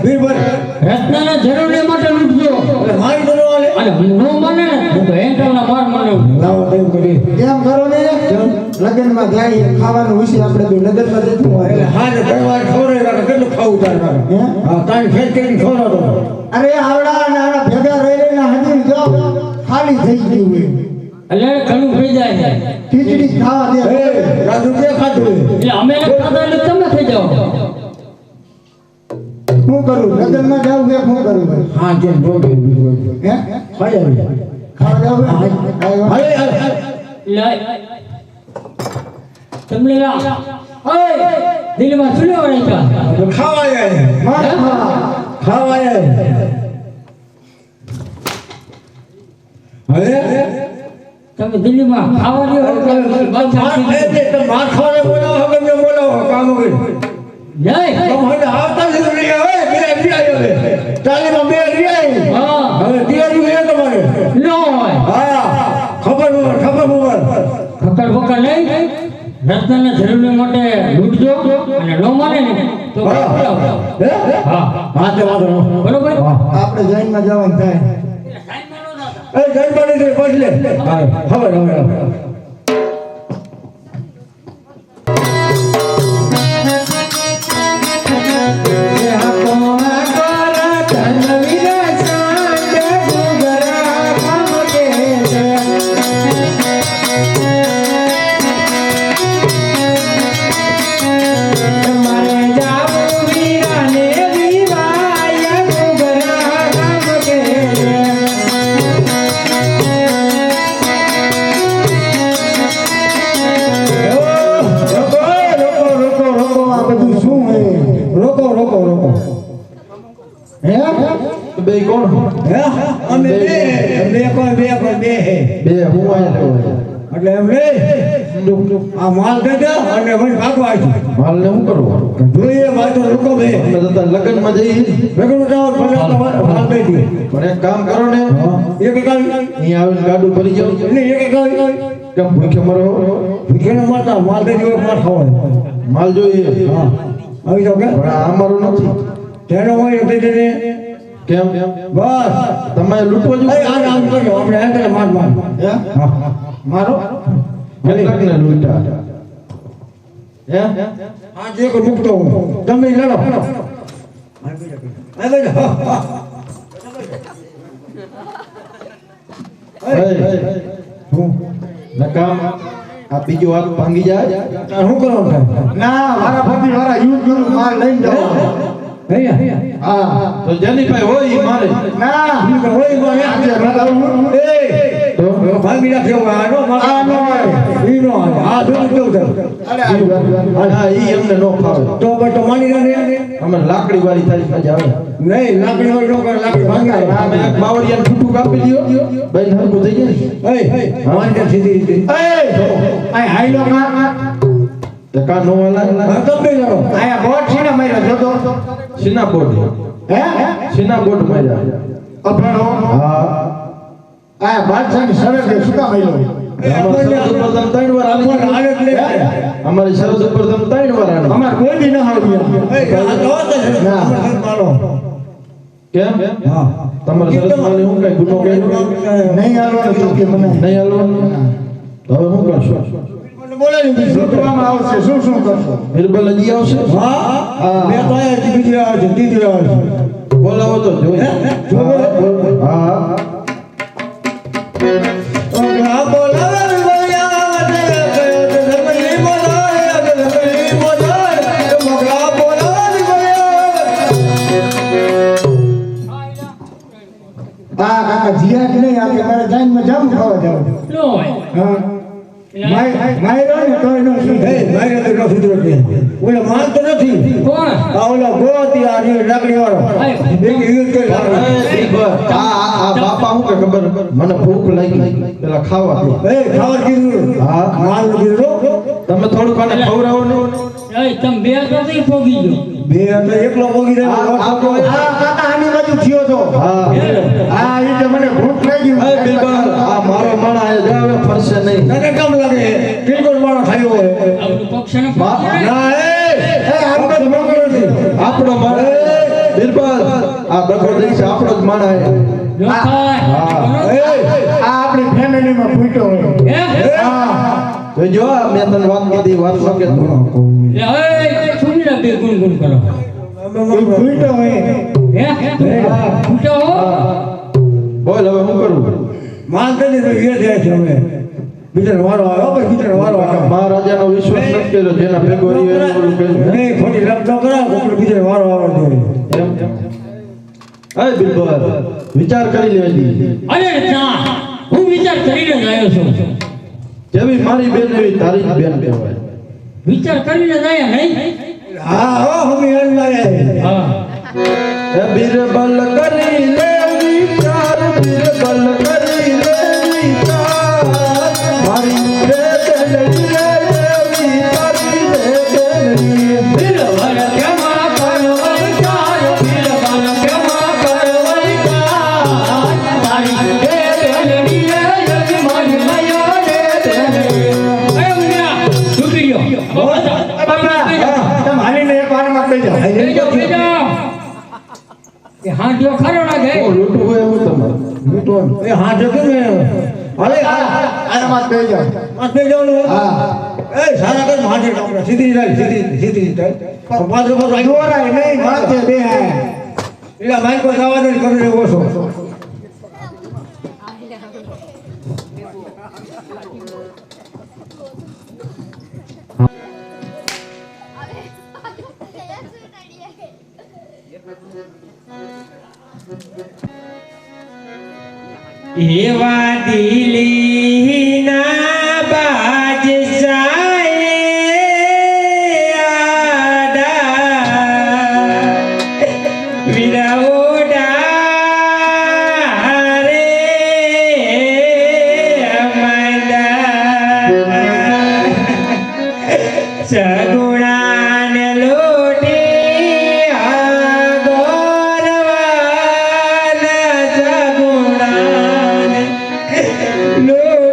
વીરભર રસ્તાને જરૂર ન માટે લૂંટજો મારી તો ન હાલે. અને નો મને હું તો એન્કલના માર મારું લાવો તેમ કરી. એમ કરો ને લગનમાં જાય ખાવાનું વિશે આપણે તો લગનમાં જતું હોય. એટલે હાજર ઘરવાર ખવડાવ્યા કેટલું ખાવું તારે. હા તારી ફેર કેટલી ખવડાવતો. અરે આવડા અને આવડા ભેગા રહી રહીને હાજર જો ખાલી થઈ ગયું હોય. એટલે ઘણું થઈ જાય છે ખીચડી ખાવા દે. રાજુ કે ખાધું એટલે અમે ન ખાતા એટલે તમે થઈ જાઓ શું કરું લગનમાં જાવ કે શું કરું. હા જે જોડે હે ખાવા જાવ લે તમને લા ઓય દિલમાં સુલ્યો રાખ્યા ખાવા જાય. ખાવા જાય. હવે તમે દિલ્હીમાં ખાવા દો માથાને બોલાવો ગમે બોલાવો કામ કરી. જય હવે આવતા જ નહીં આવે. બીજા બીજા આવે. તાલીમાં બે રહ્યા. હા હવે તૈયારી હે તમારે. નો હોય હા ખબર ખબર. ફકર ફકર નહીં રત્નને જરૂર માટે લૂંટજો અને નો માને ને તો બોલાવો. હા હા તે વાંધો ન. બરોબર આપણે જૈનમાં જવાનું થાય. એ જૈન બની ગઈ બસ લે. હવે બે કોણ હે અમે બે કોઈ બે હું આયા એટલે એમ લે આ માલ દેજો અને વળી ભાગવા આવી. માલ ને શું કરવું જોઈએ વાતો લોકો બે અમે તો લગન માં જઈ લગન માં જાવ ભલે માલ દઈ દે. પણ એક કામ કરો ને એક કાઈ અહીં આવીને ગાડું ભરી જાવ એટલે એક કાઈ કેમ ભૂખે મરો ભૂખે ન મરતા માલ દઈ દો માર ખાવા માલ જોઈએ. હા આવી જાવ કે પણ આ મારું નથી તેનો હોય દઈ દે કેમ બસ તમે લૂંટવો જો આ આમ કરો આપણે આ માર હે મારો કેટલાકને લૂંટા હે આ જે કો મુકતો તમે લડો નકામ આ બીજો હાથ ભાંગી જાય શું કરવાનું ના મારા ફટી વાળા યુદ્ધ માર લઈને જાવ. હા તો જનીભાઈ હોય ઈ મારે ના હોય મારે આજે રગાવું એ તો ભાગી નાખ્યો આ નો ઈ નો આ દો કેવું અરે આ ઈ અમને નો ખાવે તો બટો માની રહે અમે લાકડી વાળી થાળી મજા આવે નહીં લાકડી વાળી નો કરે લાકડી ભાંગી આ મે એક બાવળિયાને ઠૂઠું કાપી લ્યો બેન હરકું થઈ જાય એ મારી સીધી રીતે એ આ હાઈલો કા તે કા નો વાલા તો બે જણો આયા બોટ છે ને માર્યો જોતો સીના બોટ હે સીના બોટ માર્યા અભણો હા આ બાદશાહની શરત એ સુકા માર્યો અમારી શરત ઉપર તમે 3 વાર આનો અમાર કોઈ ન આવ્યા કેમ હા તમારે શરત માની હું કઈ ગુનો કર્યો નહીં હાલવાનો તો કે મને નહીં હાલવાનો હવે હું કરશો બોલાવી શું કરવામાં આવશે શું કરશો બિરબલ હજી આવશે હા મેં તો આ બીજી આવશે ત્રીજી આવશે બોલાવો તો જોઈએ હા બોલાવે બોલાવે હા કાકા જીયાટ નહીં આપે મારે જાનમાં જામ ખાવા જાવ નો હોય હા માયરો ને તોય નો સુધરે માયરો તો નો સુધરો કે ઓલા માનતો નથી કોણ આ ઓલા ગોતી આ લાકડી વાળો એક યુઝ કરી આ બાપા હું કે ખબર મને ભૂખ લાગી પેલા ખાવા દે ખાવા કીધું હા માલ કીધું તમે થોડું કાને ખવરાવો ને એ તમે બે તો નહીં પોગી ગયો બે એટલે એકલો પોગી રહ્યો કાકા આની બાજુ થયો તો હા ઈ તો મને ભૂખ લાગી આ મારો માણા આ જાવે ફરશે નહીં તને કેમ લાગે બિલકુલ મારો ખાયો હોય આપણું પક્ષને ના આપણો જ મોકલો નથી આપણો માણા બિરબલ આ બખો દેશ આપણો જ માણા હે આ આપણી ફેમિલીમાં ફૂટ્યો હોય હા તો જો મેં તને વાત કીધી વાત નો કે સુની બે ગુણ કરો ફૂટ્યો હોય ફૂટો બોલ હવે હું કરું માલ કરી તો એ જાય છે અમે બીજા વારો આવ્યો ભાઈ બીજા વારો આવ્યો મહારાજાનો વિશ્વાસ નથી કર્યો જેના ભેગો રહ્યો એને બોલું કર્યું નહીં ખોટી લપ ન કરાવો તો બીજા વારો આવે એમ હે બિરબલ વિચાર કરી લેજી અરે ના હું વિચાર કરીને જ આવ્યો છું જેવી મારી બેન એવી તારી જ બેન કહેવાય વિચાર કરીને જ આવ્યા નહીં હા હો હમી અલ્લાહ હા હે બિરબલ કરી લે વિચાર બિરબલ કરી લે વિચાર મારી બેન એવી તારી બેન બિરબલ કેમાં કરવર ચાર બિરબલ કેમાં કરવર ચાર તારી બેલડી રે યજમાન મયા રે તેરી એ મુન્ના છૂટી ગયો બાપા તમે હાલીને એક વારમાં કહી જાઓ એ હાંડિયો ખરો લાગે લૂંટવું હોય એવું તમારે લૂંટવાનું એ હા જતું ને હાલે આમાં કહી જાઓ માં કહી જાઓ હા એ સારા કર માથે કાપડા સીધી રાખ સીધી પાછો દોરાય નહીં માથે બે એટલે માઇક પર જવા દે કરી રહ્યો છો એવા દિલીના બાજ સગુણાન લોટી આગોરવાન સગુણાન લોટી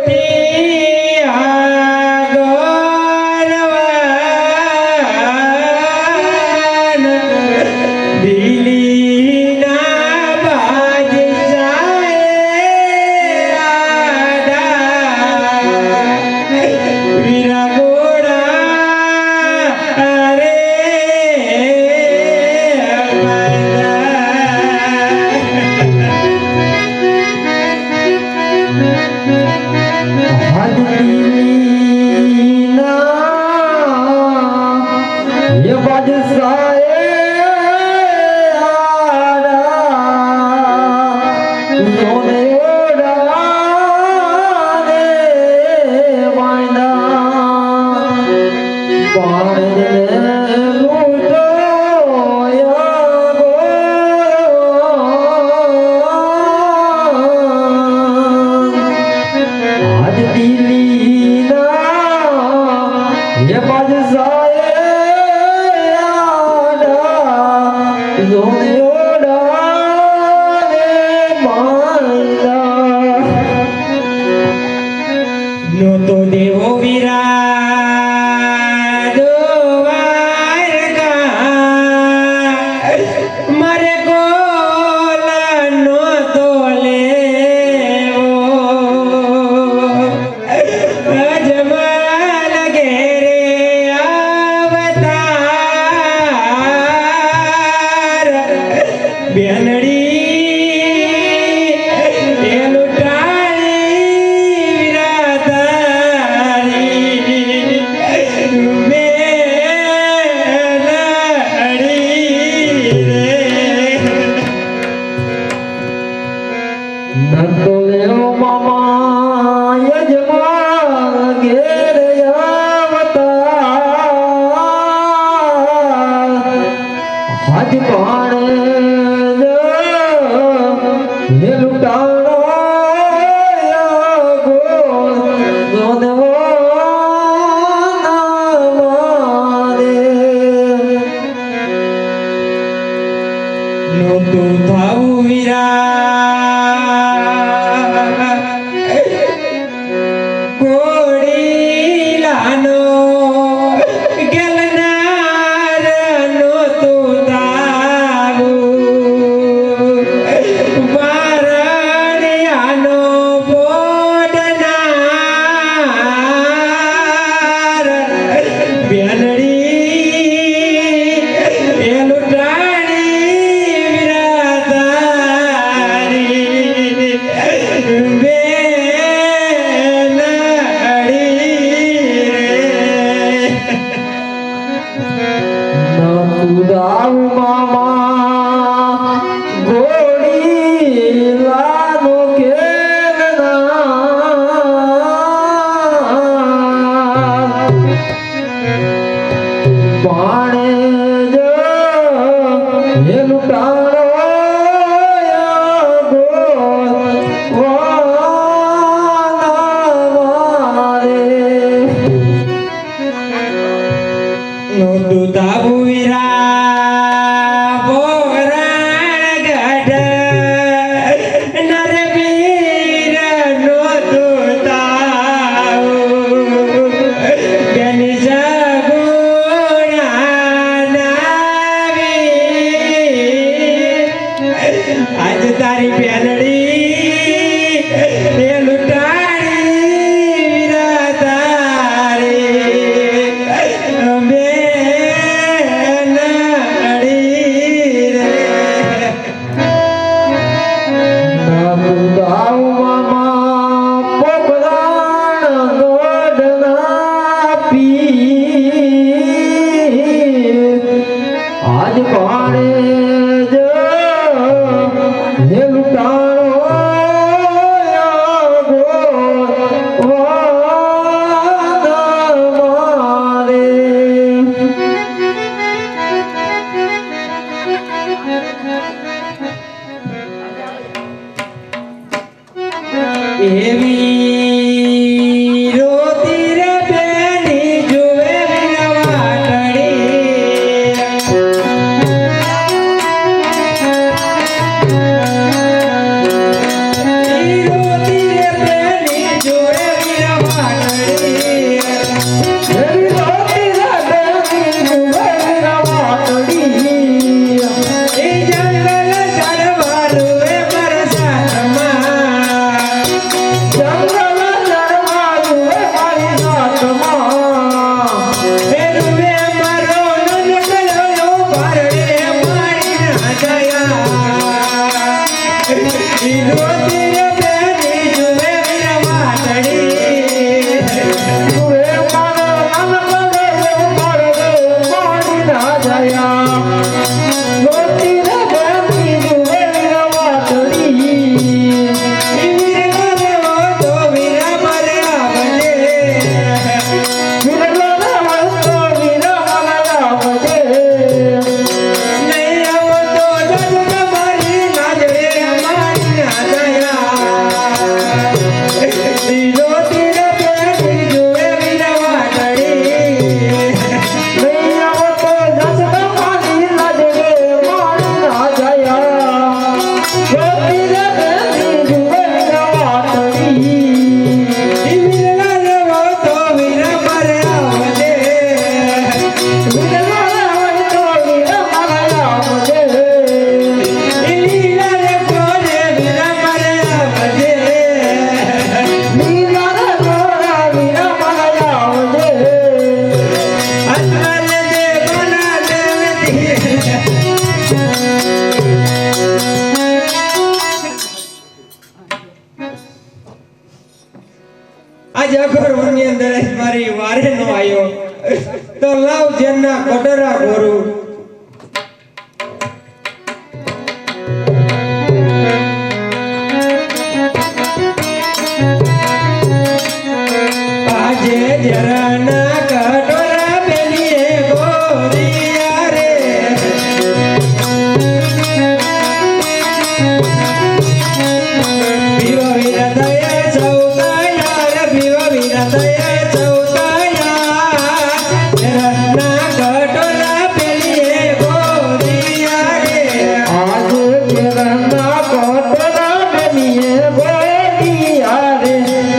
નતો લેવો મામા યજમાન ઘેર આવતા હાજ પાણે હે લૂંટાણો નહોતું થાવું કોડીલાનો ગેલનાર નહોતું થાવું બારણિયાનો બોડનાર બેનડી એ લૂંટાણી મામા ગોળી લાનો પાણે હે લૂંટાણો નહોતું થાવું બોરાણ ગઢ નરવીર નહોતું થાવું બેની આજ તારી બેનડી એ લૂંટાણી તારી બેનડી રે નામુદાવ મામા પોપરાણ ગોડના પીર આજ પાણે હે લૂંટાણો એવી રોતી રે બેની જોવે આજ અખરોની અંદર મારી વારે નો આવ્યો તો લાવ જેના કટરા ગોરું જરના કટોરા બેલીએ ગોરિયા રે પીવા વિના થયા ચૌતાયા રે પીવા વિના થયા ચૌતાયા જરના કટોરા બેલીએ ગોરિયા રે આજે કેરના કોટના બનીએ ગોરિયા રે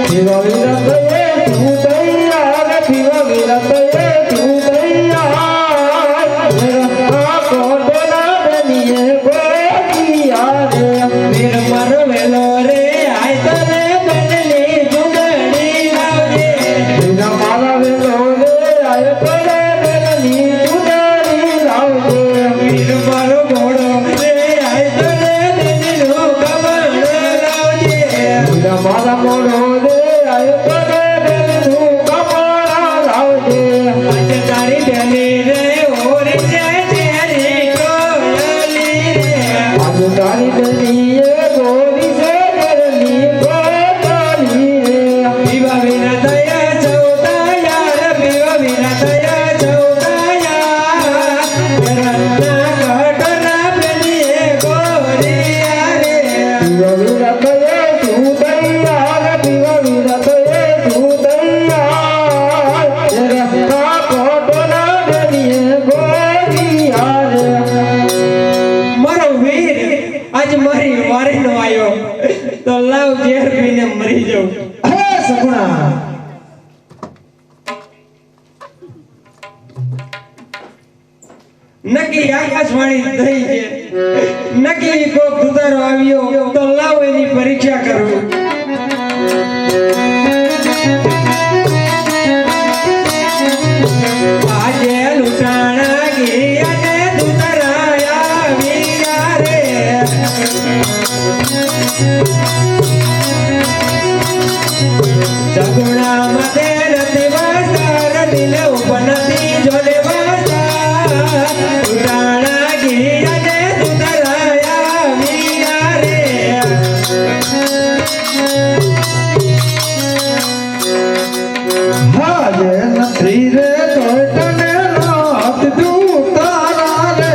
પીવા વિરતયે તું તૈયાર પીવા વિરતયે તું તૈયાર કેરના કોટના બનીએ ગોરિયા રે વીર મારો વેલો રે આય તને બદલી ચૂંદડી લાવજે વિના મારા વેલો રે આય તને બેની ચૂંદડી લાવજે વીર મારો ઘોડો રે આય તને દિલનો કમળ લાવજે વિના મારા મોઢો રે આય તને બેનું કમળા લાવજે આજે તારી બેની રે ઓરી છે તેરી કોયલી રે આજે તારી બેનીએ ગોરી છે ઘરની ગોતાલી રે પીવા વિના થયા ચૌતાયા રે પીવા વિના થયા ચૌતાયા રત્ના કટોરા બેલીએ ગોરિયા રે પીવા વિરતયે તું તૈયાર પીવા વિરતયે તું તૈયાર રત્ના કોટના બેનીએ ગોરિયા રે મારો વીર આજ મારી વારે નો આવ્યો તો લાવ ઝેર પીને મરી જાઉં હે સગુણા નકી આકાશવાણી થઈ છે નકી કોક દુધારો આવ્યો તો લાવ એની પરીક્ષા કરું આજે લૂંટાણા ગી અને દુધારાયા વીરા રે સગુણા મતે નથી વાસા દિલ ઉપર નથી જોડે વાસા ઉડાણા ગી અને દુધરાયા વીરા રે હાજે નથી રે તોય તને રાત દઉં તારા રે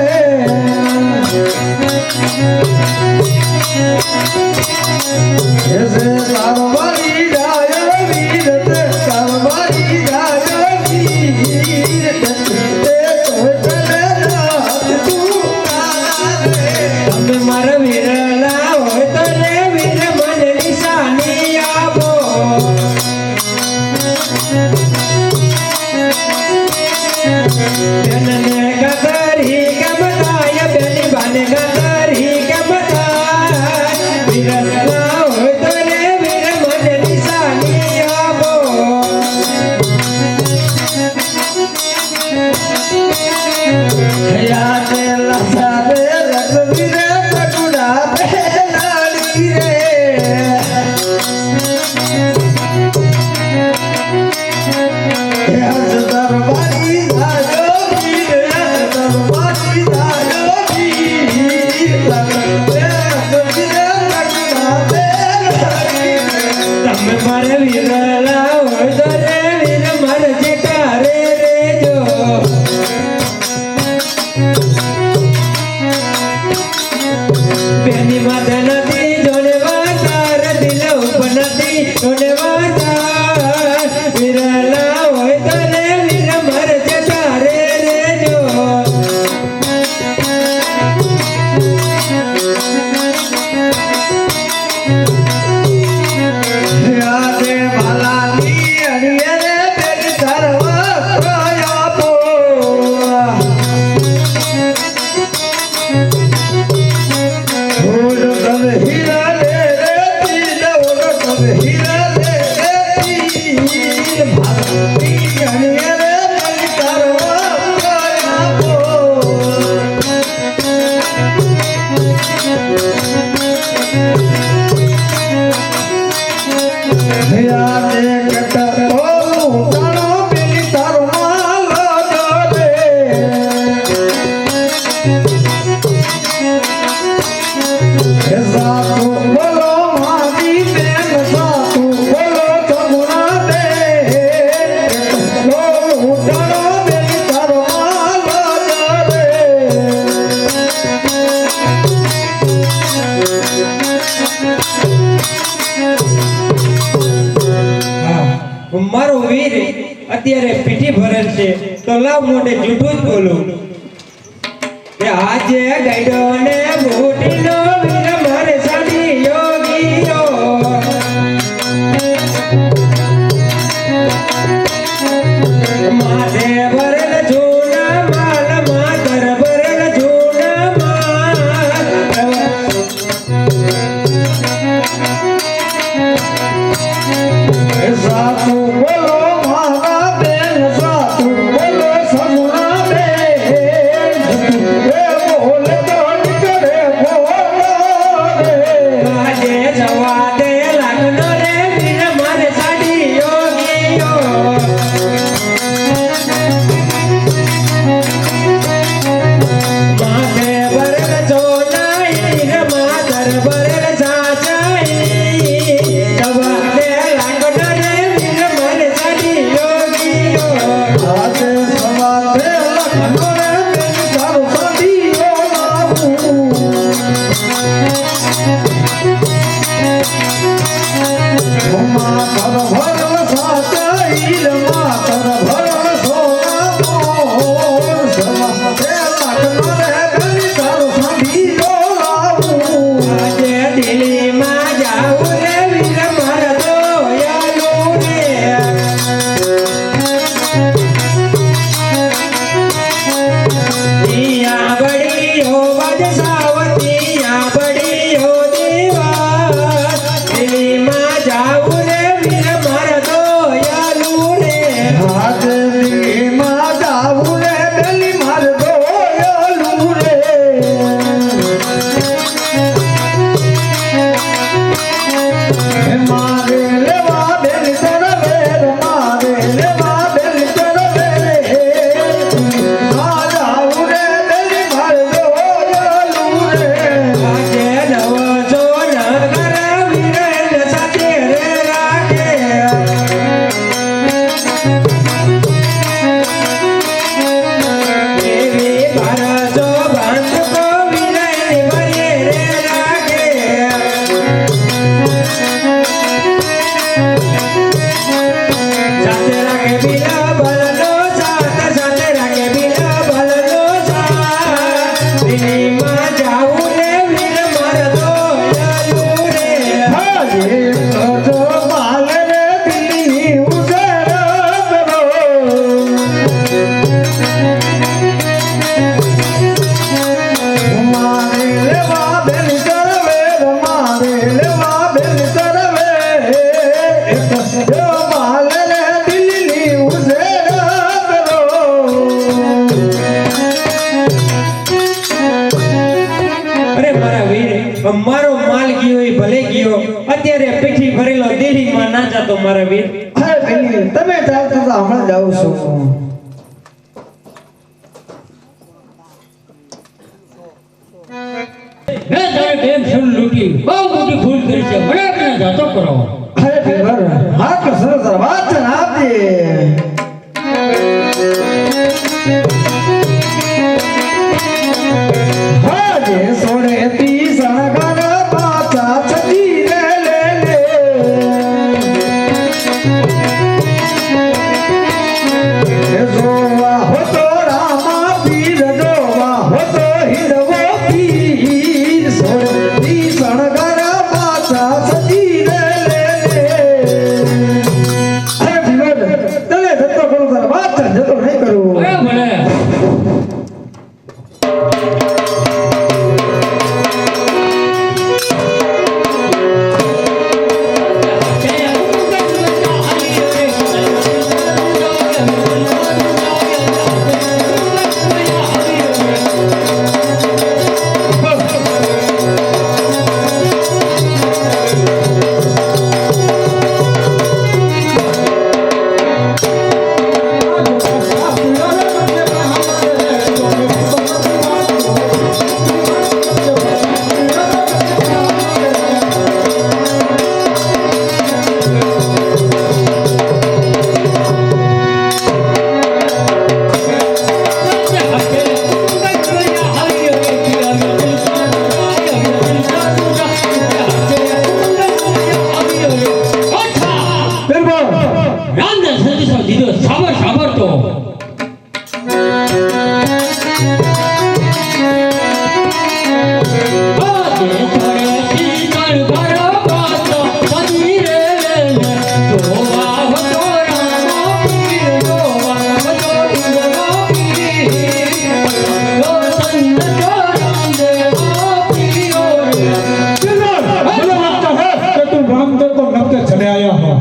એસે કારવારી જાય વીર તે કારવારી જાય વીર તે તોય તને રાત દઉં તારા રે તમે મારા વીરલા હોય તો રે વીર મને નિશાની આપો બેનને ગદરી ગમતાય બેની બાને ગદરી ગમતાય વીરલા હોય તો રે વીર મને નિશાની આપો યાદે લસારે રઘુવીરે પટુડા બેલાડી રે હજ દરબારી જાજો વીર હજ દરબારી જાજો વીર રઘુવીરે પટુડા બેલાડી રે તમે મારે વીરલા હોય તો રે વીર મને ચેકારે રેજો બેની માથે નથી જોડે વાસા રે દિલ ઉપર નથી જોડે વાસા વીરલા હોય તો રે વીર મારે ચેકારે રેજો યાદે ભાલાની અડીએ રે બેન સર્વ આપો ઓડ કર હીરા લે રે તીર ઓડ કર હીરા લે રે તીર ભાલાની અડીએ રે બેન સર્વ આપો યાદે કટ ઓલું તારો પેલી તારો માલો જોડે સાતુ બોલો મારી બેન સાતુ બોલો સગુણા દે હા મારો વીર અત્યારે પીઠી ભરેલ છે તો લાવ મોઢે જૂઠું જ બોલું કે આજે ડાયડો ને બુટીનો વીર મારે સાડી યોગીઓ માથે ભરેલ જૂના માલ માતર ભરેલ જૂના માલ સાચું બોલો મારા બેન સાચું બોલો સગુણા બેન એ બોલે તો નીકળે બોલો રે આજે જવા દે લગ્ન રે વીર મારે સાડી યોગીઓ માથે ભરેલ જોનાઈ રે માતર ભરેલ સાચાઈ જવા દે લગ્ન રે વીર મારે સાડી યોગીઓ આજે સવારે લખનો રે બેન તારો સાડીઓ લાવું માતર ભરલ સાચાઈ રે માતર ભરલ સોના મોર સવારે લખનો રે બેન તારો સાડીઓ લાવું આજે દિલ્હીમાં જાઉં રે વીર મારા દોયાલું રે દિયા બડી હો વજસાવતિયા બડી હો દીવાસ દિલ્હીમાં જાઉં રે વીર મારા દોયાલું રે આજે દિલ્હીમાં જાવું રે બેલી માર દોયલું રે મારે લેવા બેન તરવે મારે લેવા બેન તરવે આ જાવું રે બેલી માર દોયલું રે આજે નવ જો નગર વીર સાથે રે રાખે એવી ભારજો બાંધકો વીરની ભરીએ રે રાખે સાથે રાખે બીલા બલનો સાથ સાથે રાખે બીલા બલનો સાથ દિલ્હીમાં જાવું રે વીર મારા દોયાલું રે હાજે જો માલ રે દિલ્હી ઉસર કરો મારે લેવા બેન તરવે મારે લેવા બેન તરવે જો માલ રે દિલ્હી ઉસર કરો અરે મારા વીર મારો માલ ગયો એ ભલે ગયો અત્યારે પીઠી ભરેલો દિલ્હીમાં ના જાતો મારા વીર અરે બેન તમે ચાલતો તો હમણાં જાઉં છું મેં તારે બેન ફૂલ લૂંટી બહુ મોટી ભૂલ કરી છે મને તને જાતો કરો અરે ભીબર હા તો સરસ વાત છે ને આપી હાજે સોડે તી સણગર પાછા છતી રે લે લે એ જોવા હોતો રામા પીર જોવા હોતો હિરવો પીર સોડે તી સણગર પાછા છતી રે લે લે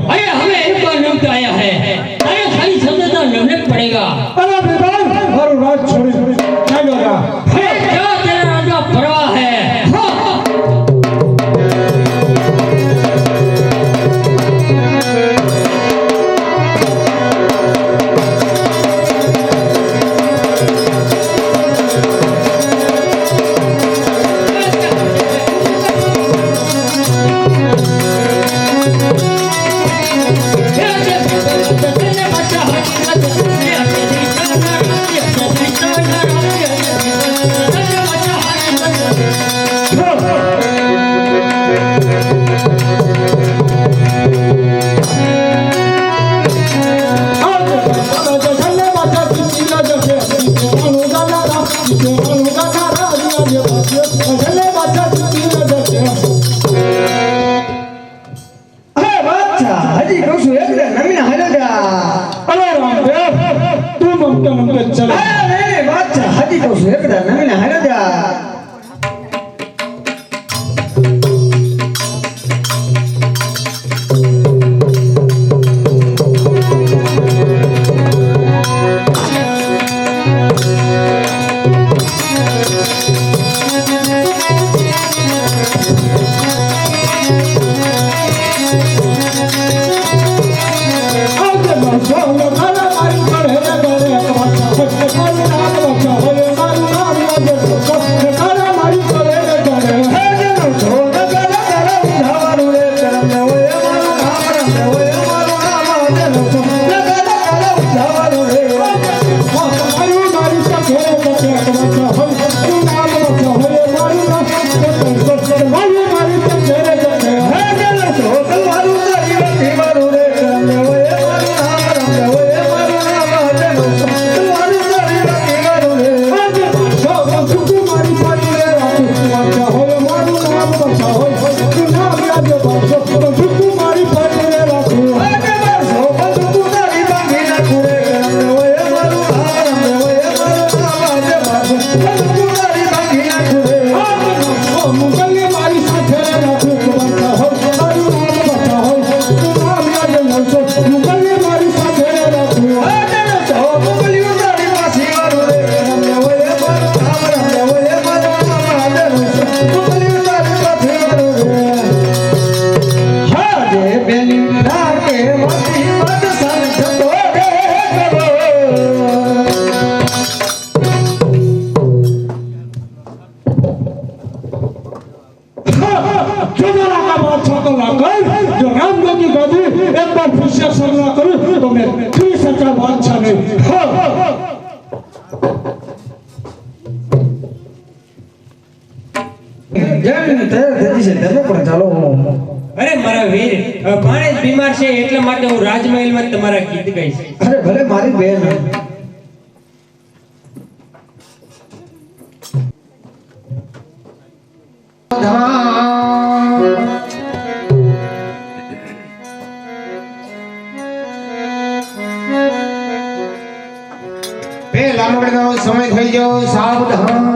अरे हमें एक बार नमक आया है, अरे खाली शब्द तो नमने पड़ेगा। अरे बेटा और राज छोड़ी क्या होगा? अरे क्या तेरा राजा परवाह है? हजी कहूं છું એટલે નમીને હાલે જા. અરે રામદેવ તું મમતા મમતા ચાલે. અરે બાદશાહ હજી કહું છું એટલે નમીને હાલે જા. अरे मारा वीर भाणेज बीमार છે એટલા માટે હું રાજમહેલમાં તમારા ગીત ગાઈશ. અરે ભલે મારી બેન પેલા મગડનો સમય થઈ ગયો સાવધાન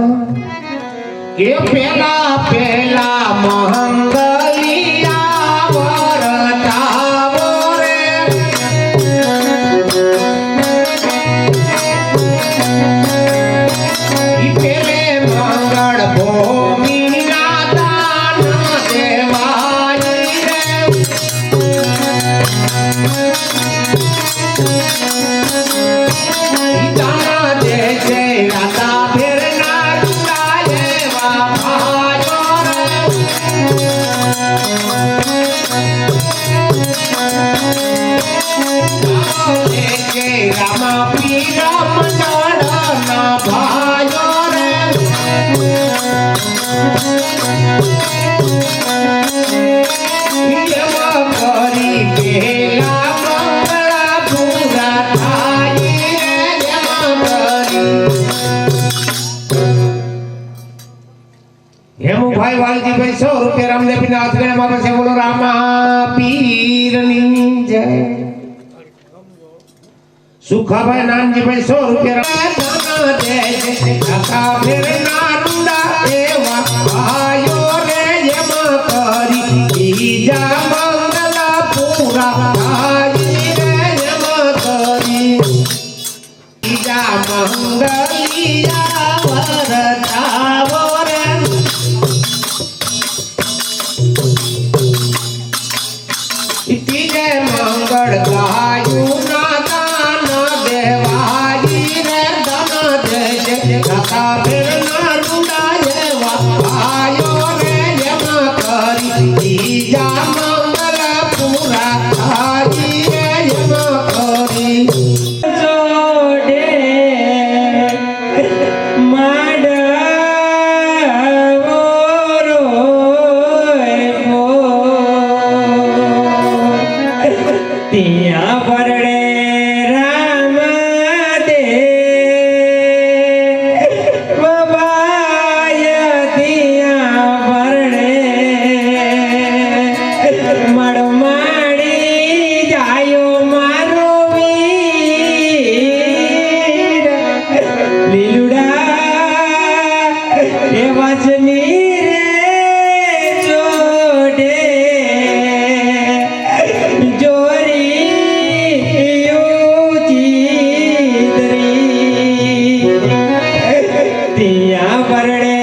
કે પેલા પેલા મંગલિયા વરતાવો રે ઈ પેલે મંગળ ભૂમિના દાન દેવાય રે हेमुभाई वालजीभाई 100 रुपया रामदेव नाथ गणे बाबा से बोलो रामा पीरनी जय सुखाभाई नानजीभाई 100 रुपया जय काका फिर नारुंडा एवा आयो रे यम करी ईजा मंगला पूरा ત્યાં પરડે રામ દે બાબાય ત્યાં પરડે મડમાડી જાયો મારો વીર લીલુડા એ વાંચની રે જોડે જોરી ચીતરી ત્યાં પરડે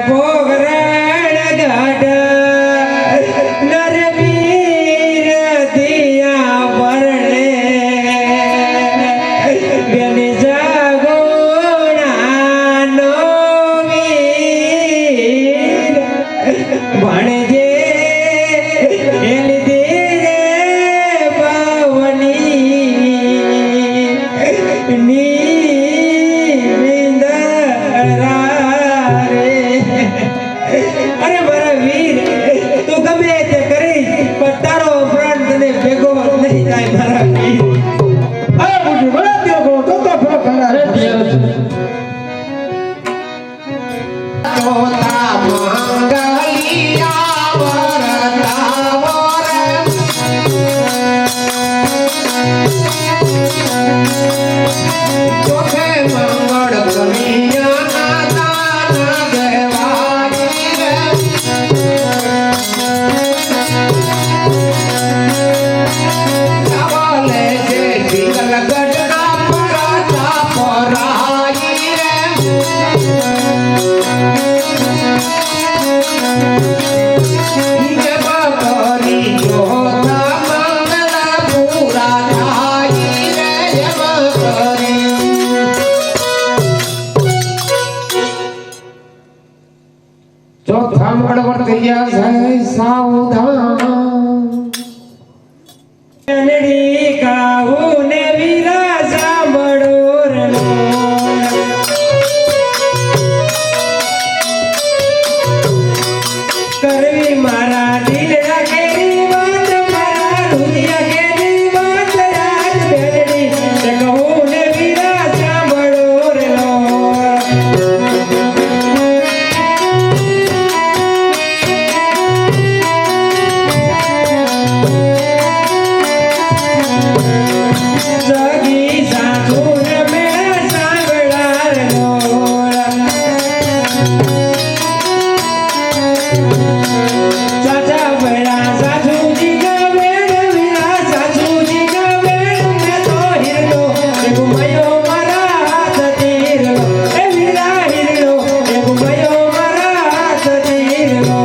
પોગરણ ગાઢ નરવીર ત્યાં પરડે બેન જાગોણાનો વીર ભણજે એલદી રે બાવની નીંદરા રે અરે મારા વીર તું ગમે તે કરીશ પણ તારો પ્રાણ તને ભેગો નહીં થાય મારા વીર અરે બુજી બરાબર દેખો તો ફરક કરે અરે દેવ ચોથા મંગલિયા વરતાવર ચોથે મંગળ કન્યાના દાન દેવાય રે ચાવલે જે ઢીંગલ ગઢના પરતા પરાઈ રે જબ કરી જોતા મંગલ પૂરા થાય રે જબ કરી ચોથા મંગળ વર્તયા છે સાવધાન ચનડી કાહુ ને વીરા સાંભળો રનો કરવી મારા દિલના કેરી વાત મારા રુદિયા કેરી વાત રાજ બેડડી તે કહું ને વીરા સાંભળો રનો જગી સાસુ ને મેળા સાંભળાર ચાચા બેડા સાસુજી ના બેડ વીરા સાસુજી ના બેડ મેં તો હિરલો એ ગુમાયો મારા હાથ તીરલો એ વીરા હિરલો એ ગુમાયો મારા હાથ તીરલો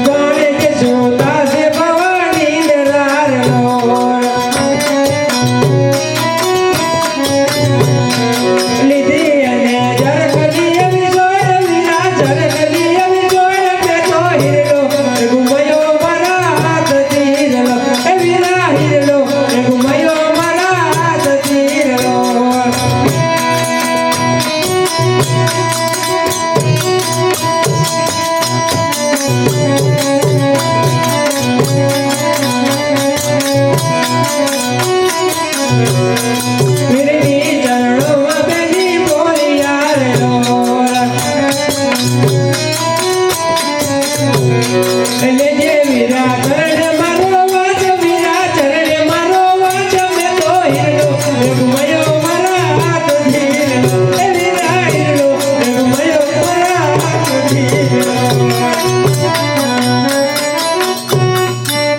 કોણે કે જોતા છે ભવાની દરારનો લીધી અને જરખલી એવી જોડ વીરા જરખલી એવી જોડ મેં તો હિરલો એ ગુમાયો મારા હાથ તીરલો એ વીરા હિરલો એ ગુમાયો મારા હાથ તીરલો વીરની ચરણોમાં બેસી બોલ્યા રે લોલા. એટલે જે વીરા ચરણ મારો વાચ, વીરા ચરણ મારો વાચ, મેં તો હિરલો એ ગુમાયો મારા હાથથી હિરલો. એ વીરા હિરલો એ ગુમાયો મારા હાથથી હિરલો.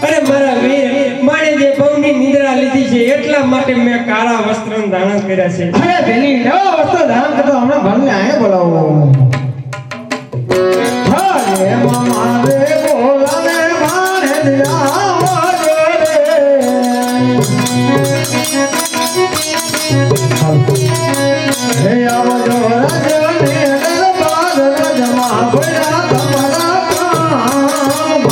અરે મારા વીર માણે જે બહુની નિદ્રા લીધી છે એટલા માટે મેં કાળા વસ્ત્ર ધારણ કર્યા છે. અરે બેની નવો વસ્તુ ધારણ કરતો હમણાં ભરને આયે બોલાવો હરે મારે બોલાવે મારે દિયા રે હે આવજો રાજને દરબાર રજમા ભયા તમારા કામ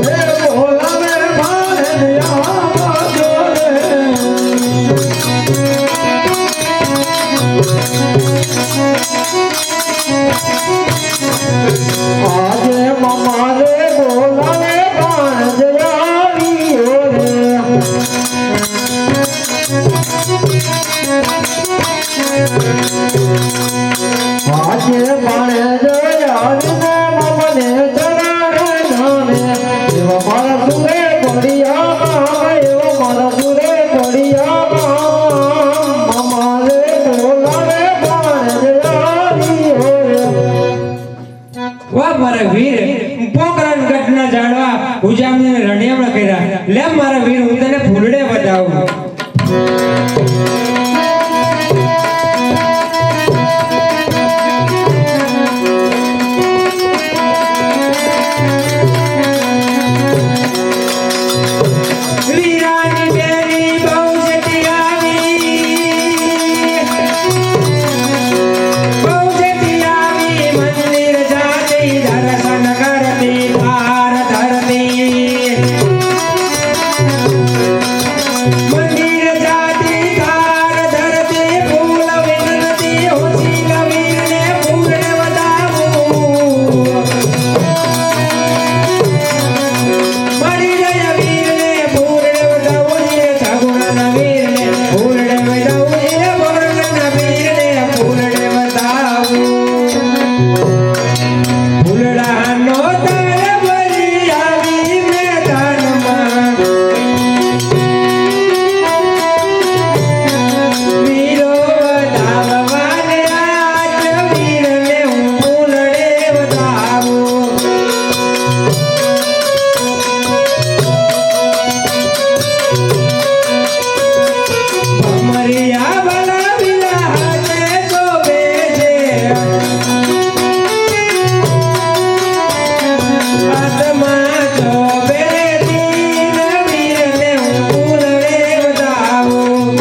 હે બોલાવે મારે દિયા રે આજે વાહ મારા વીર પોકરણ ઘટના જાણવા ઉજામને રણિયામણા કર્યા લે મારા વીર હું તને ફૂલડે બતાવું વીરાની બેરી બહુ જતી આવી મંદિર જાતી દર્શન કરતી ભાર ધરતી મંદિર જાતી ભાર ધરતી ફૂલ વિનતી હોશી કબીરને પૂર્ણ વધાવું મળી જાય વીરને પૂર્ણ વધાવું છે સગુણના વીરને પૂર્ણ વધાવું છે પૂર્ણના વીરને પૂર્ણ વધાવું ફૂલડાનો તાર ભરી આવી મેદાનમાં વીરો વધાવવાને આજ વીરને હું ફૂલડે વધાવું ભમરિયા ભલા વિલા હાથે શોભે છે આત્મા શોભે દીન વીરને હું ફૂલડે વધાવું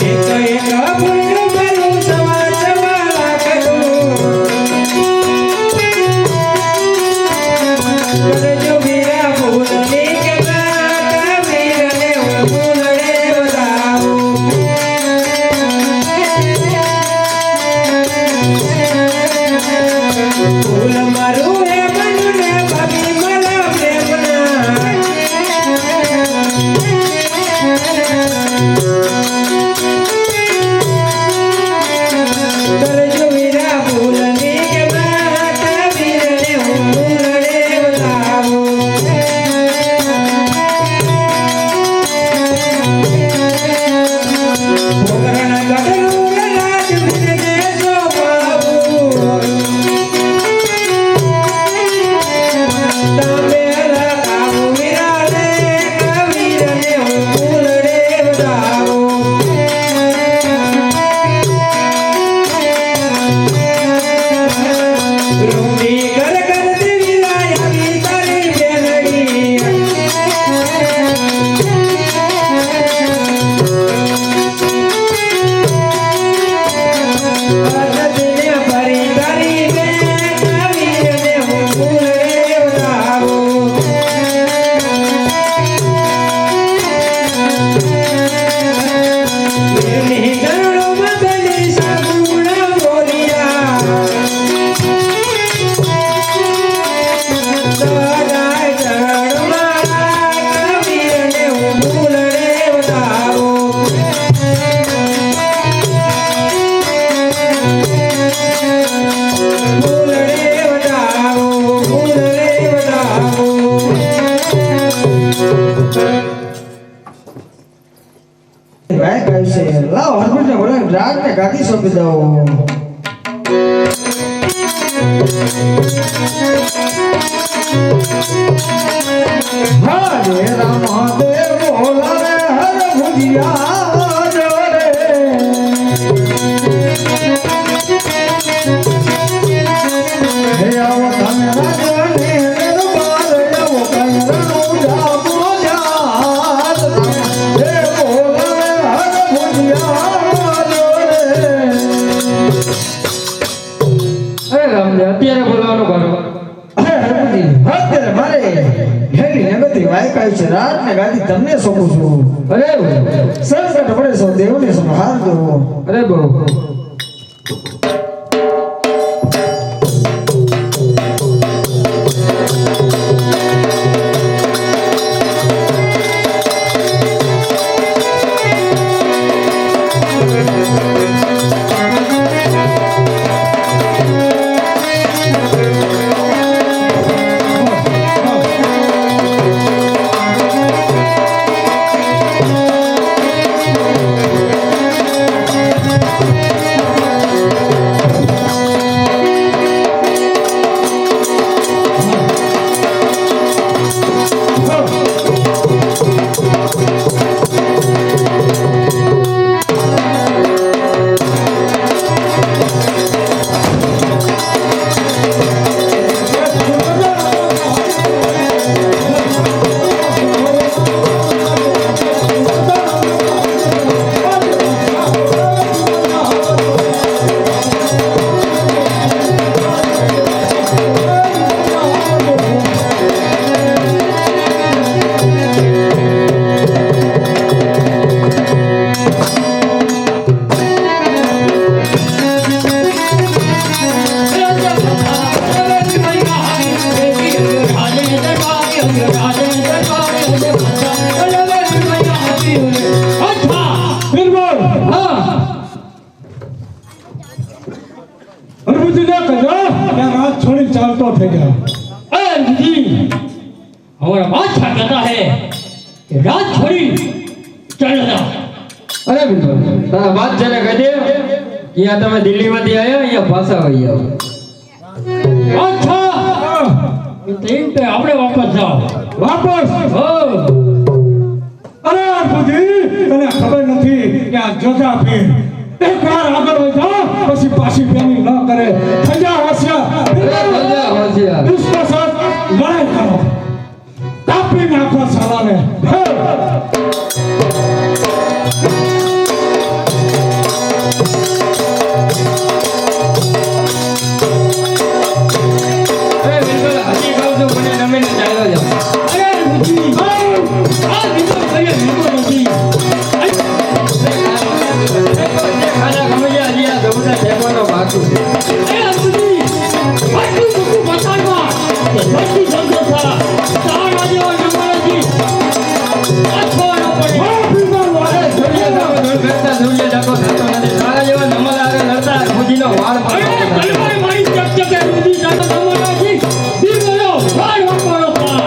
એક એક ફૂલ મારું સવા સવા લાખનું કરજો વીરા ફૂલની કે માતા વીરને હું ફૂલડે વધાવું ફૂલ મારું હે બનને ભાભી મારા પ્રેમના કરજો વીરા ફૂલની કે માતા વીરને હું ફૂલડે વધાવું પોકરણ ગઢનું રાજ વીરને શોભાવું તાંબે લગાવું વીરાને વીરને હું ફૂલડે વધાવું રૂડી કર કરતી વિલાય આવી તારી બેનડી અરદને ભરી તારી બેન વીરને હું ફૂલડે વધાવું વીરની ચરણોમાં બની સગુણ બોલિયા સદાય ચરણ મારા વીરને હું ફૂલડે વધાવું ફૂલડે વધાવું ફૂલડે વધાવું ભાઈ કહે છે લાવ હનુમાનને બોલાવી રાજને ગાદી સોંપી દઉં હરે રામ દેવ બોલા રે હર ભુજિયા જોરે હે આવો તમે રાજને દરબાર આવો કંગરનું જાપો જાત હે બોલા રે હર ભુજિયા જોરે અરે રામદેવ અત્યારે બોલાવવાનું કરો અરે હરમુજી અત્યારે મારે હેલી નગતી વાયકાઈ છે રાતને ગાદી તમને સોંપું છું અરે સંકટ પડે સૌ દેવને સંહાર દો અરે બહુ હરભુજીને કહેજો કે રાત છોડી ચાલતો થઈ જાય अरे जी हमारा बादशाह कहता है कि रात छोड़ी चलना અરે બિંદુ તારા વાત છે ને કહી દે કે અહીંયા તમે દિલ્હીમાંથી આવ્યા અહીંયા પાછા વહી આવો अच्छा तीन पे આપણે વાપસ જાઓ વાપસ हो અરે હરભુજી તને ખબર નથી કે આ જોજા પીર એક વાર આગળ વધ્યો પછી પાછી પેની ન કરે થઈ જા હોશિયાર થઈ જા હોશિયાર. इसके साथ लड़ाई करो कापी नाखो सालाने અરે બિલકુલ હજી કહું છું મને નમીને ચાલ્યો જાવ अरे मुझी आ દીકરો કઈ દીકરો નથી ખાના ખમૈયા હજી આ જમુના ઠેકવાનો બાકી છે અરે મુજી વાટુ મુકુ બતાડવા કે વાટુ જંગલ થા તારા જેવો જમાનાજી આછોનો પડે સૂર્ય જાગો થતો નથી તારા જેવા નમલ આગળ લડતા ખુદીનો વાળ અરે પાડતો તલવાર મારી ચકચકે મુજી જાતો જમાનાજી દીકરો વાળ વાપરો પા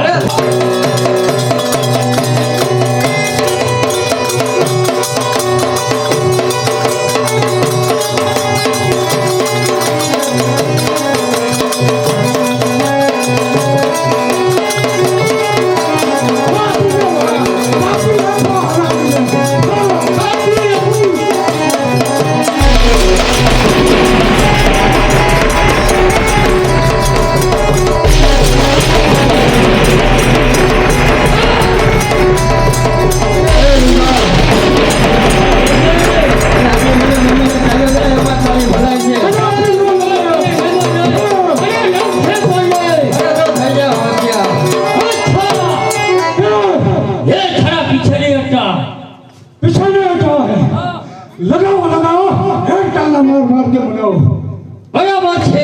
लगाओ लगाओ एक टांगा मार मार के बनाओ બરાબર છે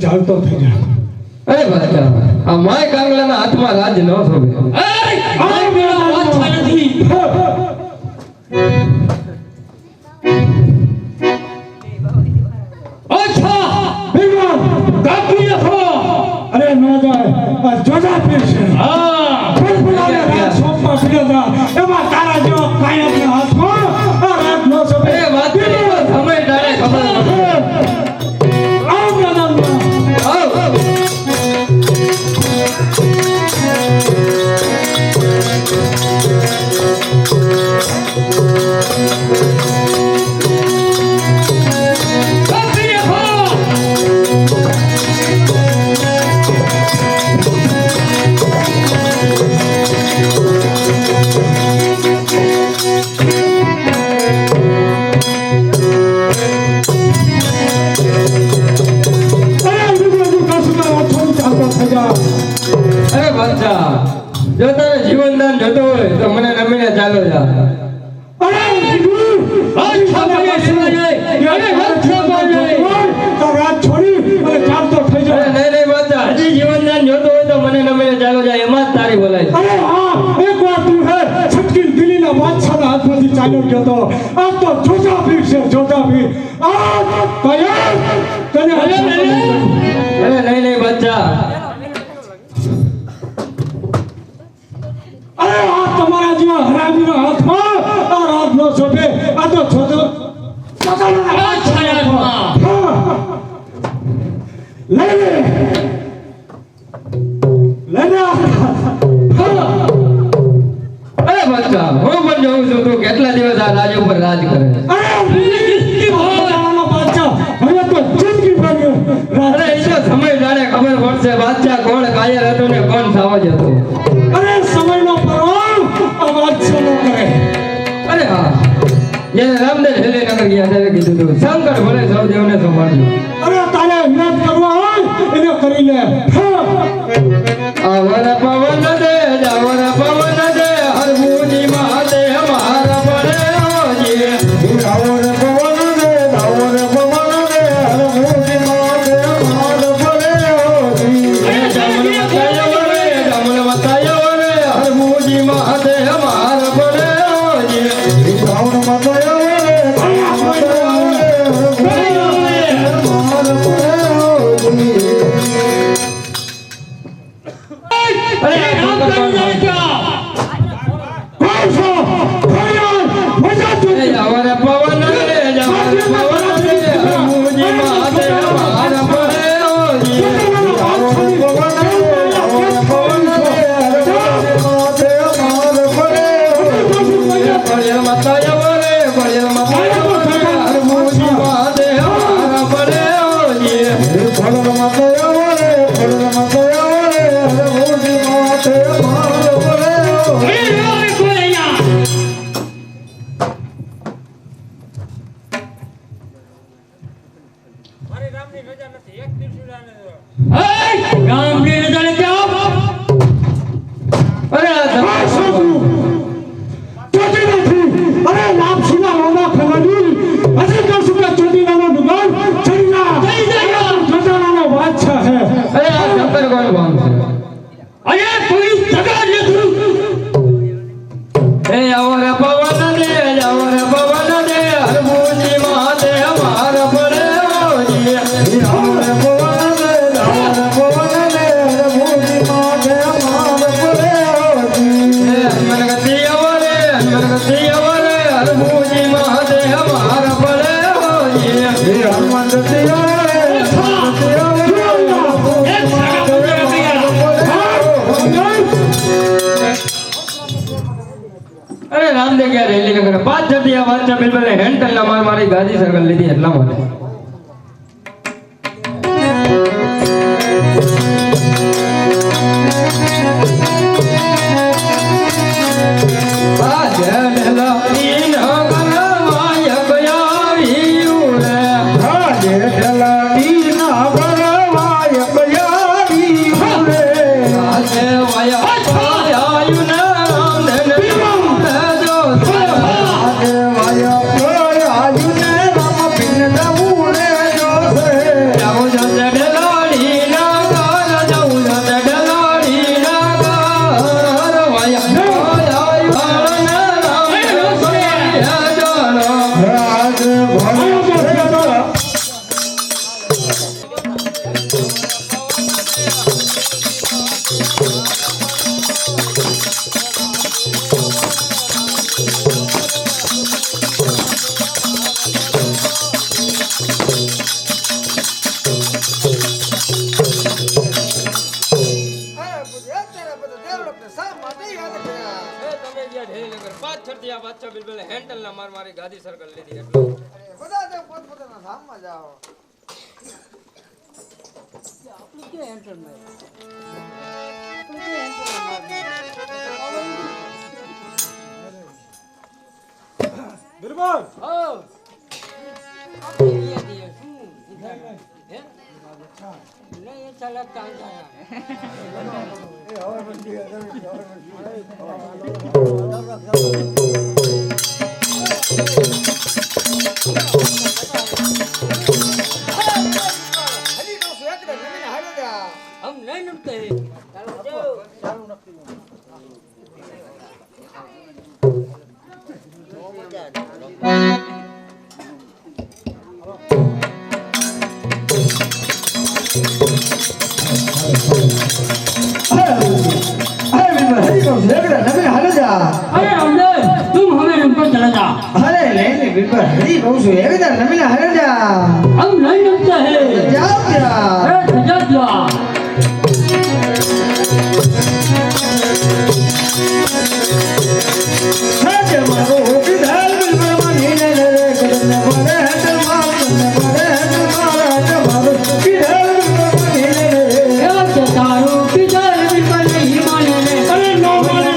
ચાલતો થઈ જાય અરે બાદશાહ આ માય કાંગલાના હાથમાં રાજ ન શોભે આ મેળા વાત નથી અચ્છા ભગવાન કાપી નાખો અરે ન જાય આ જોજા પીર છે હા ફૂલફુલાને રાત સોંપમાં પીડ્યો હતા એમાં તારા જેવો કાયમના હાથમાં આ રાત ન સોંપે અરે વાત સમય તારે ખબર નથી આવ મેદાનમાં આવ કાપી નાખો ચાલો જા અરે તો રાત છોડી અને ચાલતો થઈ જાય. નહીં બાદશાહ, હજી જીવનદાન જોતો હોય તો મને નમીને ચાલો જા, એમાં જ તારી બોલાય. અરે હા, એક વાર તું હે છટકી દિલ્હીના બાદશાહના હાથમાંથી ચાલ્યો ગયો તો. આ તો જોધાભીર છે, જોધાભીર. આ કયા તને અરે નહીં બાદશાહ, અરે આ તમારા જેવા હરામીના હાથમાં આ રાત નો શોભે. આ તો છોટો લઈ લે અરે બાદશાહ, હું પણ જોઉં છું તું કેટલા દિવસ આ રાજ ઉપર રાજ કરે. હવે તો જિંદગી ભર અરે એ તો સમય જાણે ખબર પડશે બાદશાહ કોણ કાયર હતું ને કોણ સાવજ હતું. અરે સમયનો પરવાહ આ વાત ચાલો કરે. અરે હા, જ્યારે રામદેવ હેલીનગર ગયા ત્યારે કીધું હતું શંકર ભલે સૌદેવને સંભાળ્યું. અરે તારે હિંમત કરવા હોય એને કરી લે. આવર પવન દે જાવર પવન દે હરભુજી મહાદેવ મારા પડે ઓજી. આવર પવન દે આવર પવન દે હરભુજી મહાદેવ માર પડે હોજી. જમલ મતાયો રે હરભુજી મહાદેવ મારા પડે ઓજી. રાવણ મતાયો રે જાવર પવન દે જાવર પવન દે હરભુજી મહાદેવ મારા પડે ઓજી. પડ્યો મતાયો રે પડ્યો મતાયો રે હરભુજી મહાદેવ મારા પડે ઓજી. અરે આ અરે લાપસીના લોના ખલાડી હજી કર સુકે ચોટીલાનો દુકાન ચડીલા ખજાનાનો બાદશાહ હે. અરે આ શંકર કોણ કોણ છે? અરે કોઈ જગા નથી. એ આવર પવન દે આવર પવન દે હરભુજી મહાદેવ મારા પડે ઓજી. હનુમાન ગતિ આવરે હરભુજી મહાદેવ મારા પડે ઓજી. અરે રામદેવ ગયા રેલી નગર 5 જટિયા બાદશાહ બિલબલે હેન્ડલ ના મારી ગાદી સર્કલ લીધી એટલા માટે. મારી ગાદી સર્કલ લીધી એટલે બધા તે પોતપોતાના ધામમાં જાઓ. આપણું કે એન્ટર નહીં. આપણું કે એન્ટર નહીં. બિરબલ હા. આપણે અહીંયા દઈએ શું? हम नहीं नमते अरे रामदेव तुम हमें नमकर चला जा अरे नहीं बिल्कुल हरी कहूँ છું એવી તાર નમીને હારે જા हम नहीं नमते हैं જાઓ ત્યાં अरे सजा दिया હે મારો વિધાલ બિલબલ માનીને રે કદને પડે હે મારે મારા મારો વિધાલ બિલબલ માનીને રે तारू पितर बिल्कुल नहीं माने रे अरे नो माने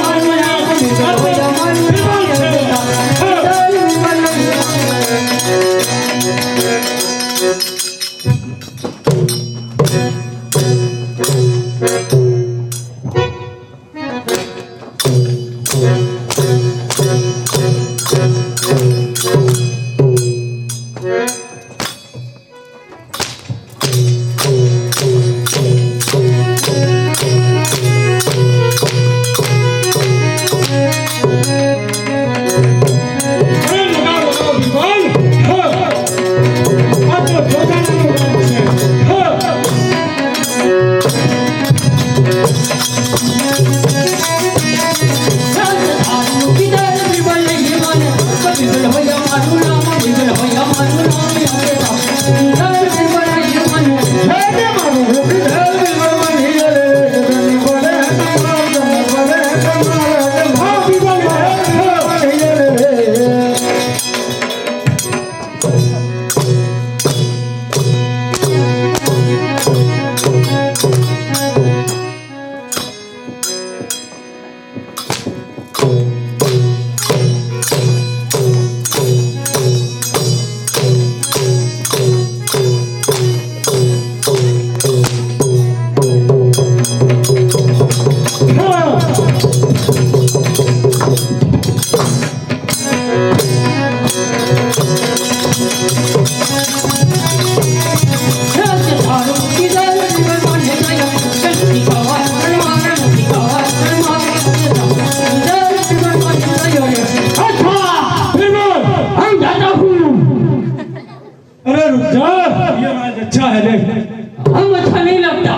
अच्छा है देख हम अच्छा नहीं लगता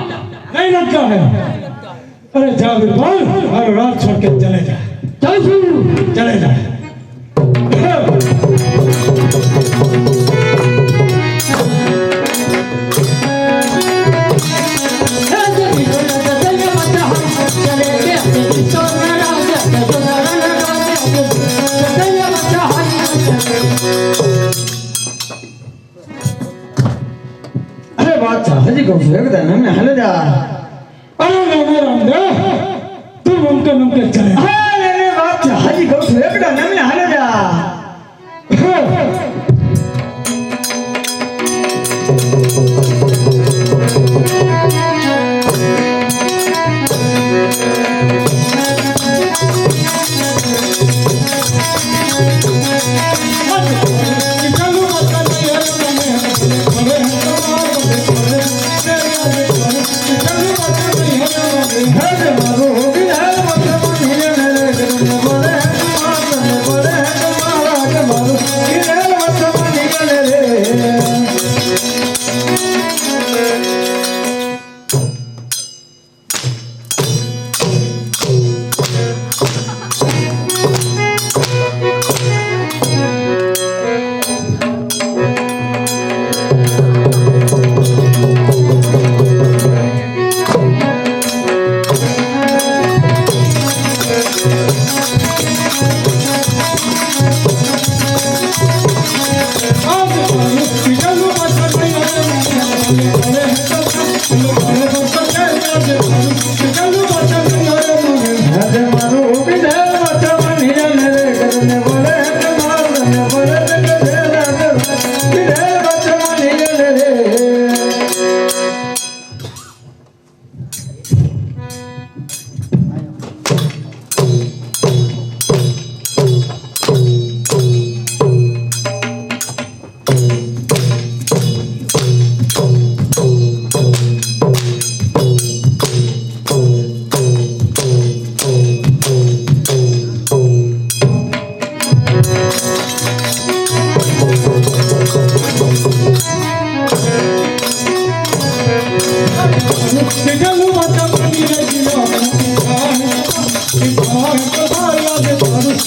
नहीं लगता है अरे जा बिरबल हर रात छोड़ के चले जा चल शुरू चले जा અરે બાદશાહ હજી કહું છું એકદમ એમને હાલે જા अरे नहीं रामदेव तुम उनके नमके चले जा અરે બાદશાહ હજી કહું છું એકદમ એમને હાલે જા હે મારો વિલાલ મત મને રે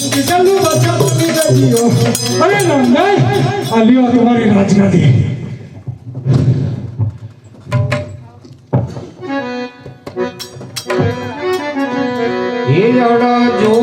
ચાલુ બચ્ચા બની ગયો અરે નંદાઈ આ લ્યો તમારી રાજગાદી હિરડ જો